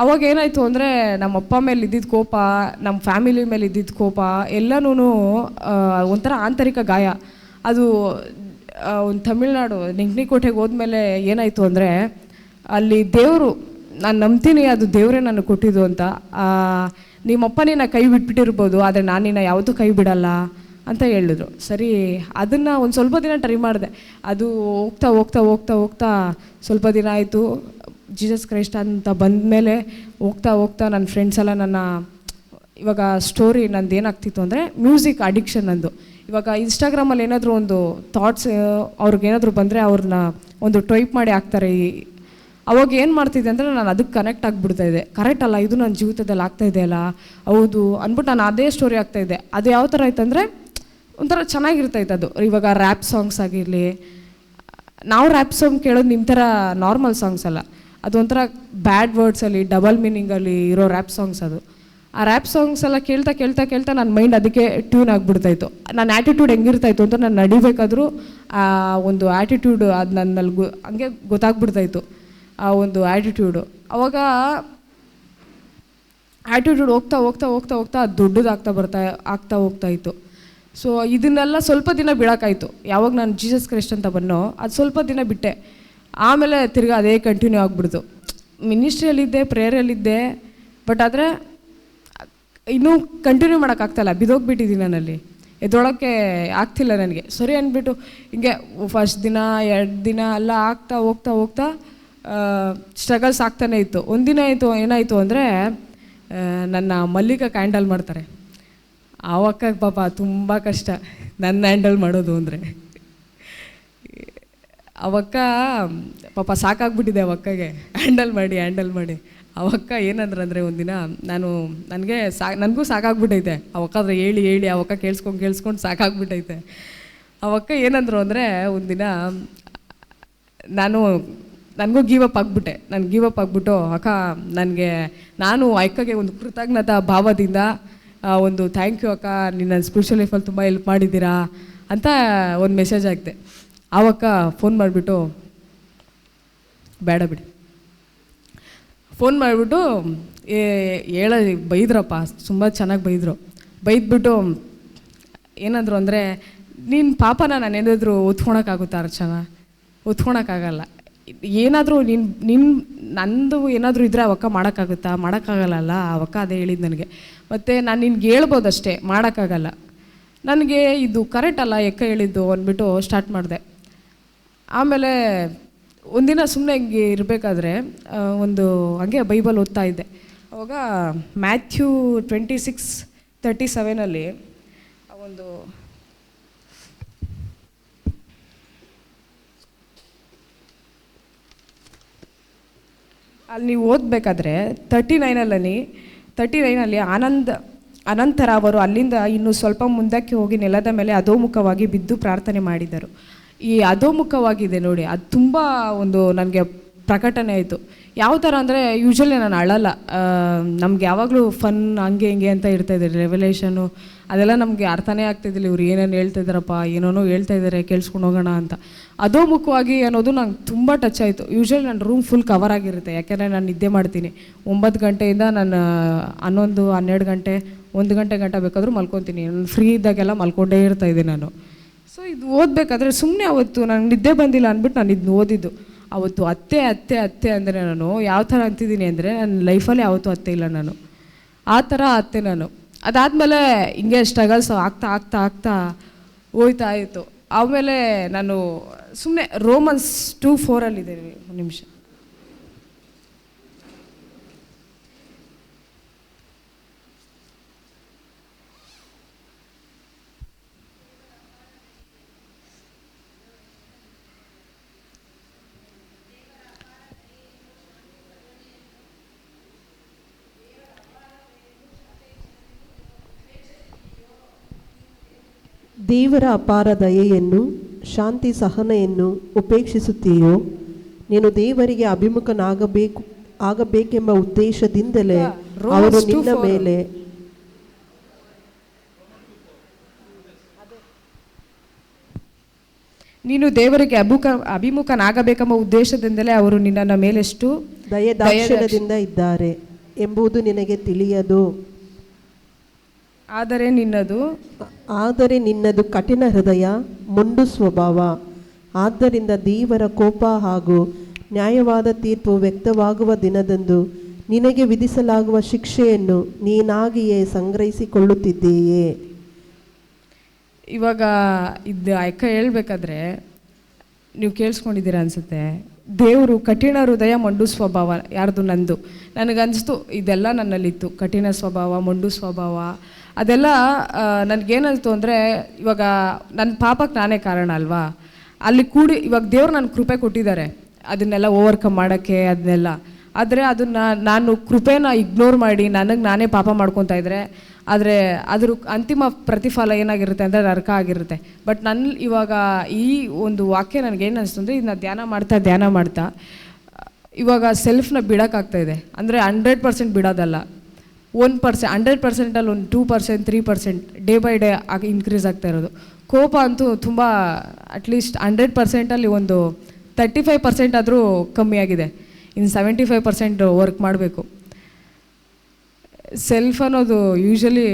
ಅವಾಗ ಏನಾಯಿತು ಅಂದರೆ ನಮ್ಮಪ್ಪ ಮೇಲೆ ಇದ್ದಿದ್ದ ಕೋಪ, ನಮ್ಮ ಫ್ಯಾಮಿಲಿ ಮೇಲೆ ಇದ್ದಿದ್ದ ಕೋಪ ಎಲ್ಲನೂ ಒಂಥರ ಆಂತರಿಕ ಗಾಯ. ಅದು ಒಂದು ತಮಿಳ್ನಾಡು ಡೆಂಕ್ನಿಕೋಟೆಗೆ ಹೋದ್ಮೇಲೆ ಏನಾಯಿತು ಅಂದರೆ ಅಲ್ಲಿ ದೇವರು, ನಾನು ನಂಬ್ತೀನಿ ಅದು ದೇವರೇ ನನಗೆ ಕೊಟ್ಟಿದ್ದು ಅಂತ. ನಿಮ್ಮಪ್ಪ ನಿನ್ನ ಕೈ ಬಿಟ್ಬಿಟ್ಟಿರ್ಬೋದು, ಆದರೆ ನಾನು ನಿನ್ನ ಯಾವತ್ತೂ ಕೈ ಬಿಡಲ್ಲ ಅಂತ ಹೇಳಿದ್ರು. ಸರಿ, ಅದನ್ನು ಒಂದು ಸ್ವಲ್ಪ ದಿನ ಟ್ರೈ ಮಾಡಿದೆ. ಅದು ಹೋಗ್ತಾ ಹೋಗ್ತಾ ಹೋಗ್ತಾ ಹೋಗ್ತಾ ಸ್ವಲ್ಪ ದಿನ ಆಯಿತು. ಜೀಸಸ್ ಕ್ರೈಸ್ಟ್ ಅಂತ ಬಂದಮೇಲೆ ಹೋಗ್ತಾ ಹೋಗ್ತಾ ನನ್ನ ಫ್ರೆಂಡ್ಸ್ ಎಲ್ಲ ನನ್ನ ಇವಾಗ ಸ್ಟೋರಿ ನಂದು ಏನಾಗ್ತಿತ್ತು ಅಂದರೆ ಮ್ಯೂಸಿಕ್ ಅಡಿಕ್ಷನ್ ನಂದು. ಇವಾಗ ಇನ್ಸ್ಟಾಗ್ರಾಮಲ್ಲಿ ಏನಾದರೂ ಒಂದು ಥಾಟ್ಸ್ ಅವ್ರಿಗೇನಾದರೂ ಬಂದರೆ ಅವ್ರನ್ನ ಒಂದು ಟೈಪ್ ಮಾಡಿ ಹಾಕ್ತಾರೆ. ಅವಾಗ ಏನು ಮಾಡ್ತಿದ್ದೆ ಅಂದರೆ ನಾನು ಅದಕ್ಕೆ ಕನೆಕ್ಟ್ ಆಗಿಬಿಡ್ತಾಯಿದ್ದೆ. ಕರೆಕ್ಟ್ ಅಲ್ಲ, ಇದು ನನ್ನ ಜೀವಿತದಲ್ಲಿ ಆಗ್ತಾಯಿದೆ ಅಲ್ಲ, ಹೌದು ಅಂದ್ಬಿಟ್ಟು ನಾನು ಅದೇ ಸ್ಟೋರಿ ಆಗ್ತಾಯಿದ್ದೆ. ಅದು ಯಾವ ಥರ ಆಯ್ತಂದರೆ ಒಂಥರ ಚೆನ್ನಾಗಿರ್ತೈತೆ ಅದು. ಇವಾಗ ರ್ಯಾಪ್ ಸಾಂಗ್ಸ್ ಆಗಿರಲಿ, ನಾವು ರ್ಯಾಪ್ ಸಾಂಗ್ ಕೇಳೋದು ನಿಮ್ಮ ಥರ ನಾರ್ಮಲ್ ಸಾಂಗ್ಸ್ ಅಲ್ಲ, ಅದು ಒಂಥರ ಬ್ಯಾಡ್ ವರ್ಡ್ಸಲ್ಲಿ ಡಬಲ್ ಮೀನಿಂಗಲ್ಲಿ ಇರೋ ರ್ಯಾಪ್ ಸಾಂಗ್ಸ್ ಅದು. ಆ ರ್ಯಾಪ್ ಸಾಂಗ್ಸ್ ಎಲ್ಲ ಕೇಳ್ತಾ ಕೇಳ್ತಾ ಕೇಳ್ತಾ ನನ್ನ ಮೈಂಡ್ ಅದಕ್ಕೆ ಟ್ಯೂನ್ ಆಗಿಬಿಡ್ತಾಯಿತ್ತು. ನನ್ನ ಆ್ಯಟಿಟ್ಯೂಡ್ ಹೆಂಗಿರ್ತಾಯಿತ್ತು ಅಂತ ನಾನು ನಡಿಬೇಕಾದ್ರೂ ಆ ಒಂದು ಆ್ಯಟಿಟ್ಯೂಡ್ ಅದು ನನ್ನಲ್ಲಿ ಹಂಗೆ ಗೊತ್ತಾಗ್ಬಿಡ್ತಾಯಿತ್ತು, ಆ ಒಂದು ಆ್ಯಟಿಟ್ಯೂಡು. ಅವಾಗ ಆ್ಯಟಿಟ್ಯೂಡ್ ಹೋಗ್ತಾ ಹೋಗ್ತಾ ಹೋಗ್ತಾ ಹೋಗ್ತಾ ಅದು ದೊಡ್ಡದಾಗ್ತಾ ಆಗ್ತಾ ಹೋಗ್ತಾಯಿತ್ತು. ಸೊ ಇದನ್ನೆಲ್ಲ ಸ್ವಲ್ಪ ದಿನ ಬಿಡೋಕ್ಕಾಯಿತು. ಯಾವಾಗ ನಾನು ಜೀಸಸ್ ಕ್ರೈಸ್ಟ್ ಅಂತ ಬನ್ನೋ ಅದು ಸ್ವಲ್ಪ ದಿನ ಬಿಟ್ಟೆ. ಆಮೇಲೆ ತಿರ್ಗಿ ಅದೇ ಕಂಟಿನ್ಯೂ ಆಗಿಬಿಡ್ತು. ಮಿನಿಸ್ಟ್ರಿಯಲ್ಲಿದ್ದೆ, ಪ್ರೇಯರಲ್ಲಿದ್ದೆ, ಬಟ್ ಆದರೆ ಇನ್ನೂ ಕಂಟಿನ್ಯೂ ಮಾಡೋಕ್ಕಾಗ್ತಾಯಿಲ್ಲ. ಬಿದ್ದೋಗ್ಬಿಟ್ಟಿದ್ದೀನಿ ನಾನಲ್ಲಿ, ಎದ್ದೊಳಕ್ಕೆ ಆಗ್ತಿಲ್ಲ ನನಗೆ. ಸರಿ ಅಂದ್ಬಿಟ್ಟು ಹಿಂಗೆ ಫಸ್ಟ್ ದಿನ 2 ದಿನ ಎಲ್ಲ ಆಗ್ತಾ ಹೋಗ್ತಾ ಹೋಗ್ತಾ ಸ್ಟ್ರಗಲ್ಸ್ ಆಗ್ತಾನೆ ಇತ್ತು. ಒಂದಿನ ಏನಾಯಿತು ಅಂದರೆ ನನ್ನ ಮಲ್ಲಿಕ ಹ್ಯಾಂಡಲ್ ಮಾಡ್ತಾರೆ. ಆವಕ್ಕ ಪಾಪ ತುಂಬ ಕಷ್ಟ ನನ್ನ ಹ್ಯಾಂಡಲ್ ಮಾಡೋದು ಅಂದರೆ. ಅವಕ್ಕ ಪಾಪ ಸಾಕಾಗ್ಬಿಟ್ಟಿದೆ ಅವಕ್ಕಗೆ ಹ್ಯಾಂಡಲ್ ಮಾಡಿ. ಅವಕ್ಕ ಏನಂದ್ರೆ ಒಂದಿನ ನನಗೂ ಸಾಕಾಗ್ಬಿಟ್ಟೈತೆ. ಅವಕ್ಕಾದ್ರೆ ಹೇಳಿ ಅವಕ್ಕ ಕೇಳಿಸ್ಕೊಂಡು ಸಾಕಾಗ್ಬಿಟ್ಟೈತೆ. ಅವಕ್ಕ ಏನಂದ್ರು ಅಂದರೆ ಒಂದಿನ ನನಗೂ ಗೀವ್ ಅಪ್ ಆಗಿಬಿಟ್ಟೆ. ನಾನು ಗೀವ್ ಅಪ್ ಆಗಿಬಿಟ್ಟು, ಅಕ್ಕ ನಾನು ಅಕ್ಕಗೆ ಒಂದು ಕೃತಜ್ಞತಾ ಭಾವದಿಂದ ಒಂದು ಥ್ಯಾಂಕ್ ಯು ಅಕ್ಕ, ನೀನು ನನ್ನ ಸ್ಪಿರಿಚುವಲ್ ಲೈಫಲ್ಲಿ ತುಂಬ ಹೆಲ್ಪ್ ಮಾಡಿದ್ದೀರಾ ಅಂತ ಒಂದು ಮೆಸೇಜ್ ಹಾಕಿದೆ. ಆವಕ್ಕ ಫೋನ್ ಮಾಡಿಬಿಟ್ಟು, ಬೇಡ ಬಿಡಿ, ಫೋನ್ ಮಾಡಿಬಿಟ್ಟು ಬೈದ್ರಪ್ಪ, ತುಂಬ ಚೆನ್ನಾಗಿ ಬೈದ್ಬಿಟ್ಟು ಏನಂದ್ರು ಅಂದರೆ, ನೀನು ಪಾಪನ ನಾನು ಏನಾದರೂ ಒತ್ಕೊಳಕ್ಕಾಗುತ್ತಾ ಅರ್ಚನಾ? ಒತ್ಕೊಳಕ್ಕಾಗಲ್ಲ. ಏನಾದರೂ ನಂದು ಏನಾದರೂ ಇದ್ದರೆ ಅವಕ್ಕ ಮಾಡೋಕ್ಕಾಗುತ್ತಾ? ಮಾಡೋಕ್ಕಾಗಲ್ಲ. ಅವಕ್ಕ ಅದೇ ಹೇಳಿದ್ದು ನನಗೆ. ಮತ್ತು ನಾನು ನಿನ್ಗೆ ಹೇಳ್ಬೋದಷ್ಟೇ, ಮಾಡೋಕ್ಕಾಗಲ್ಲ. ನನಗೆ ಇದು ಕರೆಕ್ಟ್ ಅಲ್ಲ ಎಕ್ಕ ಹೇಳಿದ್ದು ಅಂದ್ಬಿಟ್ಟು ಸ್ಟಾರ್ಟ್ ಮಾಡಿದೆ. ಆಮೇಲೆ ಒಂದಿನ ಸುಮ್ಮನೆ ಹಿಂಗೆ ಇರಬೇಕಾದ್ರೆ ಒಂದು ಹಂಗೆ ಬೈಬಲ್ ಓದ್ತಾ ಇದ್ದೆ. ಅವಾಗ ಮ್ಯಾಥ್ಯೂ 26:37 ಒಂದು ಅಲ್ಲಿ ನೀವು ಓದಬೇಕಾದ್ರೆ 39 ಅನಂತರ ಅವರು ಅಲ್ಲಿಂದ ಇನ್ನು ಸ್ವಲ್ಪ ಮುಂದಕ್ಕೆ ಹೋಗಿ ನೆಲದ ಮೇಲೆ ಅಧೋಮುಖವಾಗಿ ಬಿದ್ದು ಪ್ರಾರ್ಥನೆ ಮಾಡಿದರು. ಈ ಅಧೋಮುಖವಾಗಿದೆ ನೋಡಿ, ಅದು ತುಂಬ ಒಂದು ನನಗೆ ಪ್ರಕಟಣೆ ಆಯಿತು. ಯಾವ ಥರ ಅಂದರೆ ಯೂಶ್ವಲಿ ನಾನು ಅಳಲ್ಲ, ನಮ್ಗೆ ಯಾವಾಗಲೂ ಫನ್ ಹಂಗೆ ಹಿಂಗೆ ಅಂತ ಇರ್ತಾಯಿದೆ, ರೆವಲೇಷನು ಅದೆಲ್ಲ ನಮಗೆ ಅರ್ಥನೇ ಆಗ್ತಿದ್ದಿಲ್ಲ. ಇವ್ರು ಏನೇನು ಹೇಳ್ತಾಯಿದ್ದಾರಪ್ಪ, ಏನೇನೋ ಹೇಳ್ತಾ ಇದ್ದಾರೆ, ಕೇಳಿಸ್ಕೊಂಡು ಹೋಗೋಣ ಅಂತ. ಅದೋ ಮುಖವಾಗಿ ಅನ್ನೋದು ನಂಗೆ ತುಂಬ ಟಚ್ ಆಯಿತು. ಯೂಶ್ವಲಿ ನನ್ನ ರೂಮ್ ಫುಲ್ ಕವರ್ ಆಗಿರುತ್ತೆ, ಯಾಕೆಂದರೆ ನಾನು ನಿದ್ದೆ ಮಾಡ್ತೀನಿ. 9 ಗಂಟೆಯಿಂದ ನಾನು 11, 12 ಗಂಟೆ, 1 ಗಂಟೆ ಬೇಕಾದರೂ ಮಲ್ಕೊತೀನಿ. ನಾನು ಫ್ರೀ ಇದ್ದಾಗೆಲ್ಲ ಮಲ್ಕೊಂಡೇ ಇರ್ತಾಯಿದ್ದೆ ನಾನು. ಸೊ ಇದು ಓದಬೇಕಾದ್ರೆ ಸುಮ್ಮನೆ ಅವತ್ತು ನನಗೆ ನಿದ್ದೆ ಬಂದಿಲ್ಲ ಅಂದ್ಬಿಟ್ಟು ನಾನು ಇದನ್ನ ಓದಿದ್ದು. ಅವತ್ತು ಅತ್ತೆ ಅತ್ತೆ ಅತ್ತೆ ಅಂದರೆ ನಾನು ಯಾವ ಥರ ಅಂತಿದ್ದೀನಿ ಅಂದರೆ ನನ್ನ ಲೈಫಲ್ಲಿ ಯಾವತ್ತೂ ಅತ್ತೆ ಇಲ್ಲ ನಾನು, ಆ ಥರ ಅತ್ತೆ ನಾನು. ಅದಾದಮೇಲೆ ಹಿಂಗೆ ಸ್ಟ್ರಗಲ್ಸ್ ಆಗ್ತಾ ಆಗ್ತಾ ಆಗ್ತಾ ಹೋಯ್ತಾ ಇತ್ತು. ಆಮೇಲೆ ನಾನು ಸುಮ್ಮನೆ ರೋಮನ್ಸ್ 2:4 ಒಂದು ನಿಮಿಷ. ದೇವರ ಅಪಾರ ದಯೆಯನ್ನು, ಶಾಂತಿ ಸಹನೆಯನ್ನು ಉಪೇಕ್ಷಿಸುತ್ತೀಯೋ? ನೀನು ದೇವರಿಗೆ ಆಗಬೇಕೆಂಬ ಉದ್ದೇಶದಿಂದಲೇ ಅವರು ನಿನ್ನ ಮೇಲೆ ನೀನು ದೇವರಿಗೆ ಅಭಿಮುಖನಾಗಬೇಕೆಂಬ ಉದ್ದೇಶದಿಂದಲೇ ಅವರು ನಿನ್ನ ಮೇಲೆಷ್ಟು ದಯೆದಾಕ್ಷಿಣ್ಯದಿಂದ ಇದ್ದಾರೆ ಎಂಬುದು ನಿನಗೆ ತಿಳಿಯದು. ಆದರೆ ನಿನ್ನದು ಕಠಿಣ ಹೃದಯ, ಮೊಂಡು ಸ್ವಭಾವ. ಆದ್ದರಿಂದ ದೇವರ ಕೋಪ ಹಾಗೂ ನ್ಯಾಯವಾದ ತೀರ್ಪು ವ್ಯಕ್ತವಾಗುವ ದಿನದಂದು ನಿನಗೆ ವಿಧಿಸಲಾಗುವ ಶಿಕ್ಷೆಯನ್ನು ನೀನಾಗಿಯೇ ಸಂಗ್ರಹಿಸಿಕೊಳ್ಳುತ್ತಿದ್ದೀಯೇ. ಇವಾಗ ಇದು ಅಕ್ಕ ಹೇಳ್ಬೇಕಾದ್ರೆ ನೀವು ಕೇಳಿಸ್ಕೊಂಡಿದ್ದೀರಾ ಅನಿಸುತ್ತೆ. ದೇವರು ಕಠಿಣ ಹೃದಯ, ಮೊಂಡು ಸ್ವಭಾವ. ಯಾರ್ದು? ನಂದು. ನನಗನ್ನಿಸ್ತು ಇದೆಲ್ಲ ನನ್ನಲ್ಲಿತ್ತು, ಕಠಿಣ ಸ್ವಭಾವ, ಮೊಂಡು ಸ್ವಭಾವ. ಅದೆಲ್ಲ ನನಗೇನಾಯಿತು ಅಂದರೆ, ಇವಾಗ ನನ್ನ ಪಾಪಕ್ಕೆ ನಾನೇ ಕಾರಣ ಅಲ್ವಾ. ಅಲ್ಲಿ ಇವಾಗ ದೇವ್ರು ನನ್ನ ಕೃಪೆ ಕೊಟ್ಟಿದ್ದಾರೆ ಅದನ್ನೆಲ್ಲ ಓವರ್ಕಮ್ ಮಾಡೋಕ್ಕೆ, ಅದನ್ನೆಲ್ಲ. ಆದರೆ ಅದನ್ನು ನಾನು ಕೃಪೆನ ಇಗ್ನೋರ್ ಮಾಡಿ ನನಗೆ ನಾನೇ ಪಾಪ ಮಾಡ್ಕೊತಾ ಇದ್ದರೆ, ಆದರೆ ಅದ್ರ ಅಂತಿಮ ಪ್ರತಿಫಲ ಏನಾಗಿರುತ್ತೆ ಅಂದರೆ ನರಕ ಆಗಿರುತ್ತೆ. ಬಟ್ ಇವಾಗ ಈ ಒಂದು ವಾಕ್ಯ ನನಗೇನು ಅನಿಸ್ತು ಅಂದರೆ, ಇದನ್ನ ಧ್ಯಾನ ಮಾಡ್ತಾ ಇವಾಗ ಸೆಲ್ಫ್ನ ಬಿಡೋಕ್ಕಾಗ್ತಾಯಿದೆ. ಅಂದರೆ 100% ಬಿಡೋದಲ್ಲ, 1%, 100%ಅಲ್ಲಿ ಒಂದು 2%, 3% ಡೇ ಬೈ ಡೇ ಇನ್ಕ್ರೀಸ್ ಆಗ್ತಾ ಇರೋದು. ಕೋಪ ಅಂತೂ ತುಂಬ, ಅಟ್ಲೀಸ್ಟ್ 100%ಅಲ್ಲಿ ಒಂದು 35% ಆದರೂ ಕಮ್ಮಿ ಆಗಿದೆ. ಇನ್ನು 75% ವರ್ಕ್ ಮಾಡಬೇಕು. ಸೆಲ್ಫ್ ಅನ್ನೋದು ಯೂಶ್ವಲಿ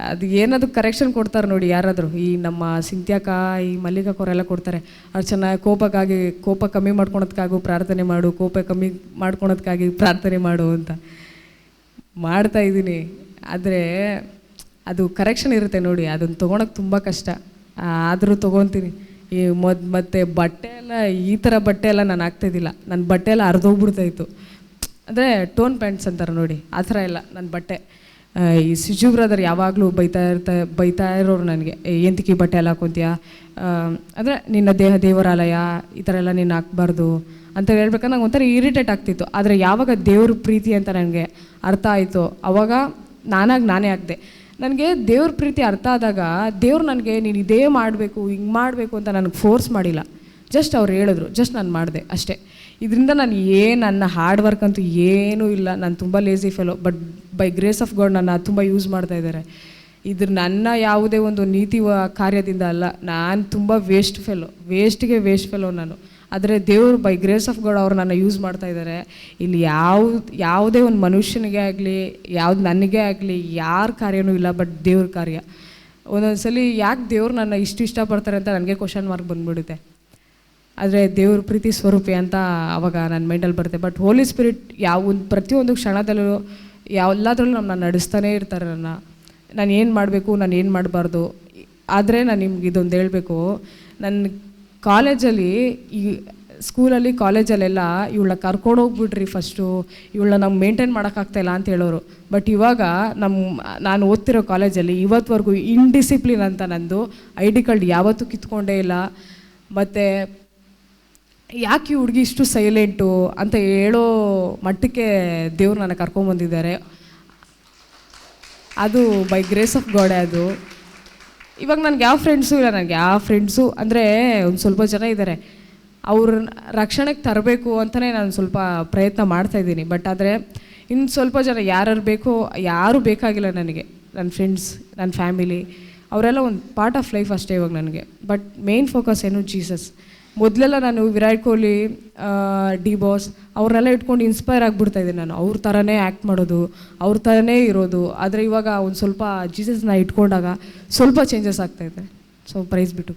ಅದು ಏನಾದ್ರು ಕರೆಕ್ಷನ್ ಕೊಡ್ತಾರೆ ನೋಡಿ ಯಾರಾದರೂ, ಈ ನಮ್ಮ ಸಿಂತ್ಯಾಕ, ಈ ಮಲ್ಲಿಕಾಕೋರೆಲ್ಲ ಕೊಡ್ತಾರೆ. ಅವ್ರು ಚೆನ್ನಾಗಿ ಕೋಪ ಕಮ್ಮಿ ಮಾಡ್ಕೊಳೋದಕ್ಕಾಗೂ ಪ್ರಾರ್ಥನೆ ಮಾಡು, ಕೋಪ ಕಮ್ಮಿ ಮಾಡ್ಕೊಳೋದಕ್ಕಾಗಿ ಪ್ರಾರ್ಥನೆ ಮಾಡು ಅಂತ ಮಾಡ್ತಾಯಿದ್ದೀನಿ. ಆದರೆ ಅದು ಕರೆಕ್ಷನ್ ಇರುತ್ತೆ ನೋಡಿ, ಅದನ್ನು ತೊಗೊಳಕ್ಕೆ ತುಂಬ ಕಷ್ಟ. ಆದರೂ ತೊಗೊತೀನಿ. ಈ ಮತ್ತು ಬಟ್ಟೆ ಎಲ್ಲ, ಈ ಥರ ಬಟ್ಟೆ ಎಲ್ಲ ನಾನು ಆಗ್ತಾಯಿದ್ದಿಲ್ಲ. ನನ್ನ ಬಟ್ಟೆ ಎಲ್ಲ ಹರಿದೋಗ್ಬಿಡ್ತಾಯಿತ್ತು. ಅಂದರೆ ಟೋನ್ ಪ್ಯಾಂಟ್ಸ್ ಅಂತಾರೆ ನೋಡಿ, ಆ ಥರ ಎಲ್ಲ ನನ್ನ ಬಟ್ಟೆ. ಈ ಸಿಜು ಬ್ರದರ್ ಯಾವಾಗಲೂ ಬೈತಾ ಇರೋರು ನನಗೆ, ಎಂತಕ್ಕೆ ಈ ಬಟ್ಟೆ ಎಲ್ಲ ಹಾಕೊತೀಯ, ಅಂದರೆ ನಿನ್ನ ದೇವರಾಲಯ, ಈ ಥರ ಎಲ್ಲ ನೀನು ಹಾಕ್ಬಾರ್ದು ಅಂತ ಹೇಳ್ಬೇಕಂದ್ರೆ ನಂಗೆ ಒಂಥರ ಇರಿಟೇಟ್ ಆಗ್ತಿತ್ತು. ಆದರೆ ಯಾವಾಗ ದೇವ್ರ ಪ್ರೀತಿ ಅಂತ ನನಗೆ ಅರ್ಥ ಆಯಿತು, ಆವಾಗ ನಾನೇ ಆಗ್ದೆ. ನನಗೆ ದೇವ್ರ ಪ್ರೀತಿ ಅರ್ಥ ಆದಾಗ ದೇವ್ರು ನನಗೆ ನೀನು ಇದೇ ಮಾಡಬೇಕು, ಹಿಂಗೆ ಮಾಡಬೇಕು ಅಂತ ನನಗೆ ಫೋರ್ಸ್ ಮಾಡಿಲ್ಲ. ಜಸ್ಟ್ ಅವ್ರು ಹೇಳಿದ್ರು, ಜಸ್ಟ್ ನಾನು ಮಾಡಿದೆ ಅಷ್ಟೇ. ಇದರಿಂದ ನನ್ನ ಹಾರ್ಡ್ ವರ್ಕ್ ಅಂತೂ ಏನೂ ಇಲ್ಲ. ನಾನು ತುಂಬ lazy fellow. But by grace of god ನನ್ನ ತುಂಬ ಯೂಸ್ ಮಾಡ್ತಾ ಇದ್ದಾರೆ. ನನ್ನ ಯಾವುದೇ ಒಂದು ನೀತಿ ಕಾರ್ಯದಿಂದ ಅಲ್ಲ. ನಾನು ತುಂಬ ವೇಸ್ಟ್ ಫೆಲೋ ನಾನು. ಆದರೆ ದೇವರು ಬೈ ಗ್ರೇಸ್ ಆಫ್ ಗಾಡ್ ಅವ್ರು ನನ್ನ ಯೂಸ್ ಮಾಡ್ತಾ ಇದ್ದಾರೆ. ಇಲ್ಲಿ ಯಾವುದೇ ಒಂದು ಮನುಷ್ಯನಿಗೆ ಆಗಲಿ, ನನಗೇ ಆಗಲಿ ಯಾರ ಕಾರ್ಯನೂ ಇಲ್ಲ, ಬಟ್ ದೇವ್ರ ಕಾರ್ಯ. ಒಂದೊಂದು ಸಲ ಯಾಕೆ ದೇವ್ರು ನನ್ನ ಇಷ್ಟಪಡ್ತಾರೆ ಅಂತ ನನಗೆ ಕ್ವಶನ್ ಮಾರ್ಕ್ ಬಂದುಬಿಡುತ್ತೆ. ಆದರೆ ದೇವ್ರ ಪ್ರೀತಿ ಸ್ವರೂಪಿ ಅಂತ ಅವಾಗ ನನ್ನ ಮೈಂಡಲ್ಲಿ ಬರುತ್ತೆ. ಬಟ್ ಹೋಲಿ ಸ್ಪಿರಿಟ್ ಪ್ರತಿಯೊಂದು ಕ್ಷಣದಲ್ಲೂ ಎಲ್ಲದರಲ್ಲೂ ನಮ್ಮನ್ನ ನಡೆಸ್ತಾನೇ ಇರ್ತಾರೆ. ನಾನು ಏನು ಮಾಡಬೇಕು, ನಾನು ಏನು ಮಾಡಬಾರ್ದು. ಆದರೆ ನಾನು ನಿಮ್ಗೆ ಇದೊಂದು ಹೇಳಬೇಕು, ನನ್ನ ಕಾಲೇಜಲ್ಲಿ, ಈ ಸ್ಕೂಲಲ್ಲಿ ಕಾಲೇಜಲ್ಲೆಲ್ಲ ಇವಳನ್ನ ಕರ್ಕೊಂಡೋಗ್ಬಿಡ್ರಿ ಫಸ್ಟು, ಇವಳನ್ನ ನಾವು ಮೇಂಟೈನ್ ಮಾಡೋಕ್ಕಾಗ್ತಾಯಿಲ್ಲ ಅಂತ ಹೇಳೋರು. ಬಟ್ ಇವಾಗ ನಾನು ಓದ್ತಿರೋ ಕಾಲೇಜಲ್ಲಿ ಇವತ್ತುವರೆಗೂ ಇನ್ಡಿಸಿಪ್ಲಿನ್ ಅಂತ ನಂದು ID ಕಾರ್ಡ್ ಯಾವತ್ತೂ ಕಿತ್ಕೊಂಡೇ ಇಲ್ಲ. ಮತ್ತು ಯಾಕೆ ಈ ಹುಡುಗಿ ಇಷ್ಟು ಸೈಲೆಂಟು ಅಂತ ಹೇಳೋ ಮಟ್ಟಕ್ಕೆ ದೇವ್ರು ನನ್ನ ಕರ್ಕೊಂಬಂದಿದ್ದಾರೆ. ಅದು ಬೈ ಗ್ರೇಸ್ ಆಫ್ ಗಾಡೇ ಅದು. ಇವಾಗ ನನಗೆ ಯಾವ ಫ್ರೆಂಡ್ಸು ಇಲ್ಲ. ಅಂದರೆ ಒಂದು ಸ್ವಲ್ಪ ಜನ ಇದ್ದಾರೆ. ಅವ್ರ ರಕ್ಷಣೆಗೆ ತರಬೇಕು ಅಂತಲೇ ನಾನು ಸ್ವಲ್ಪ ಪ್ರಯತ್ನ ಮಾಡ್ತಾಯಿದ್ದೀನಿ. ಬಟ್ ಆದರೆ ಇನ್ನು ಸ್ವಲ್ಪ ಜನ ಯಾರು ಬೇಕೋ, ಯಾರೂ ಬೇಕಾಗಿಲ್ಲ ನನಗೆ. ನನ್ನ ಫ್ರೆಂಡ್ಸ್, ನನ್ನ ಫ್ಯಾಮಿಲಿ, ಅವರೆಲ್ಲ ಒಂದು ಪಾರ್ಟ್ ಆಫ್ ಲೈಫ್ ಅಷ್ಟೇ ಇವಾಗ ನನಗೆ. ಬಟ್ ಮೇನ್ ಫೋಕಸ್ ಏನು ಜೀಸಸ್. ಮೊದಲೆಲ್ಲ ನಾನು ವಿರಾಟ್ ಕೊಹ್ಲಿ, ಡಿ ಬಾಸ್ ಅವ್ರನ್ನೆಲ್ಲ ಇಟ್ಕೊಂಡು ಇನ್ಸ್ಪೈರ್ ಆಗಿಬಿಡ್ತಾಯಿದ್ದೆ ನಾನು. ಅವ್ರ ಥರನೇ ಆ್ಯಕ್ಟ್ ಮಾಡೋದು, ಅವ್ರ ಥರನೇ ಇರೋದು. ಆದರೆ ಇವಾಗ ಒಂದು ಸ್ವಲ್ಪ ಜೀಸಸ್ನ ಇಟ್ಕೊಂಡಾಗ ಸ್ವಲ್ಪ ಚೇಂಜಸ್ ಆಗ್ತಾಯಿದೆ. ಸೊ ಪ್ರೈಸ್ ಬಿಟ್ಟು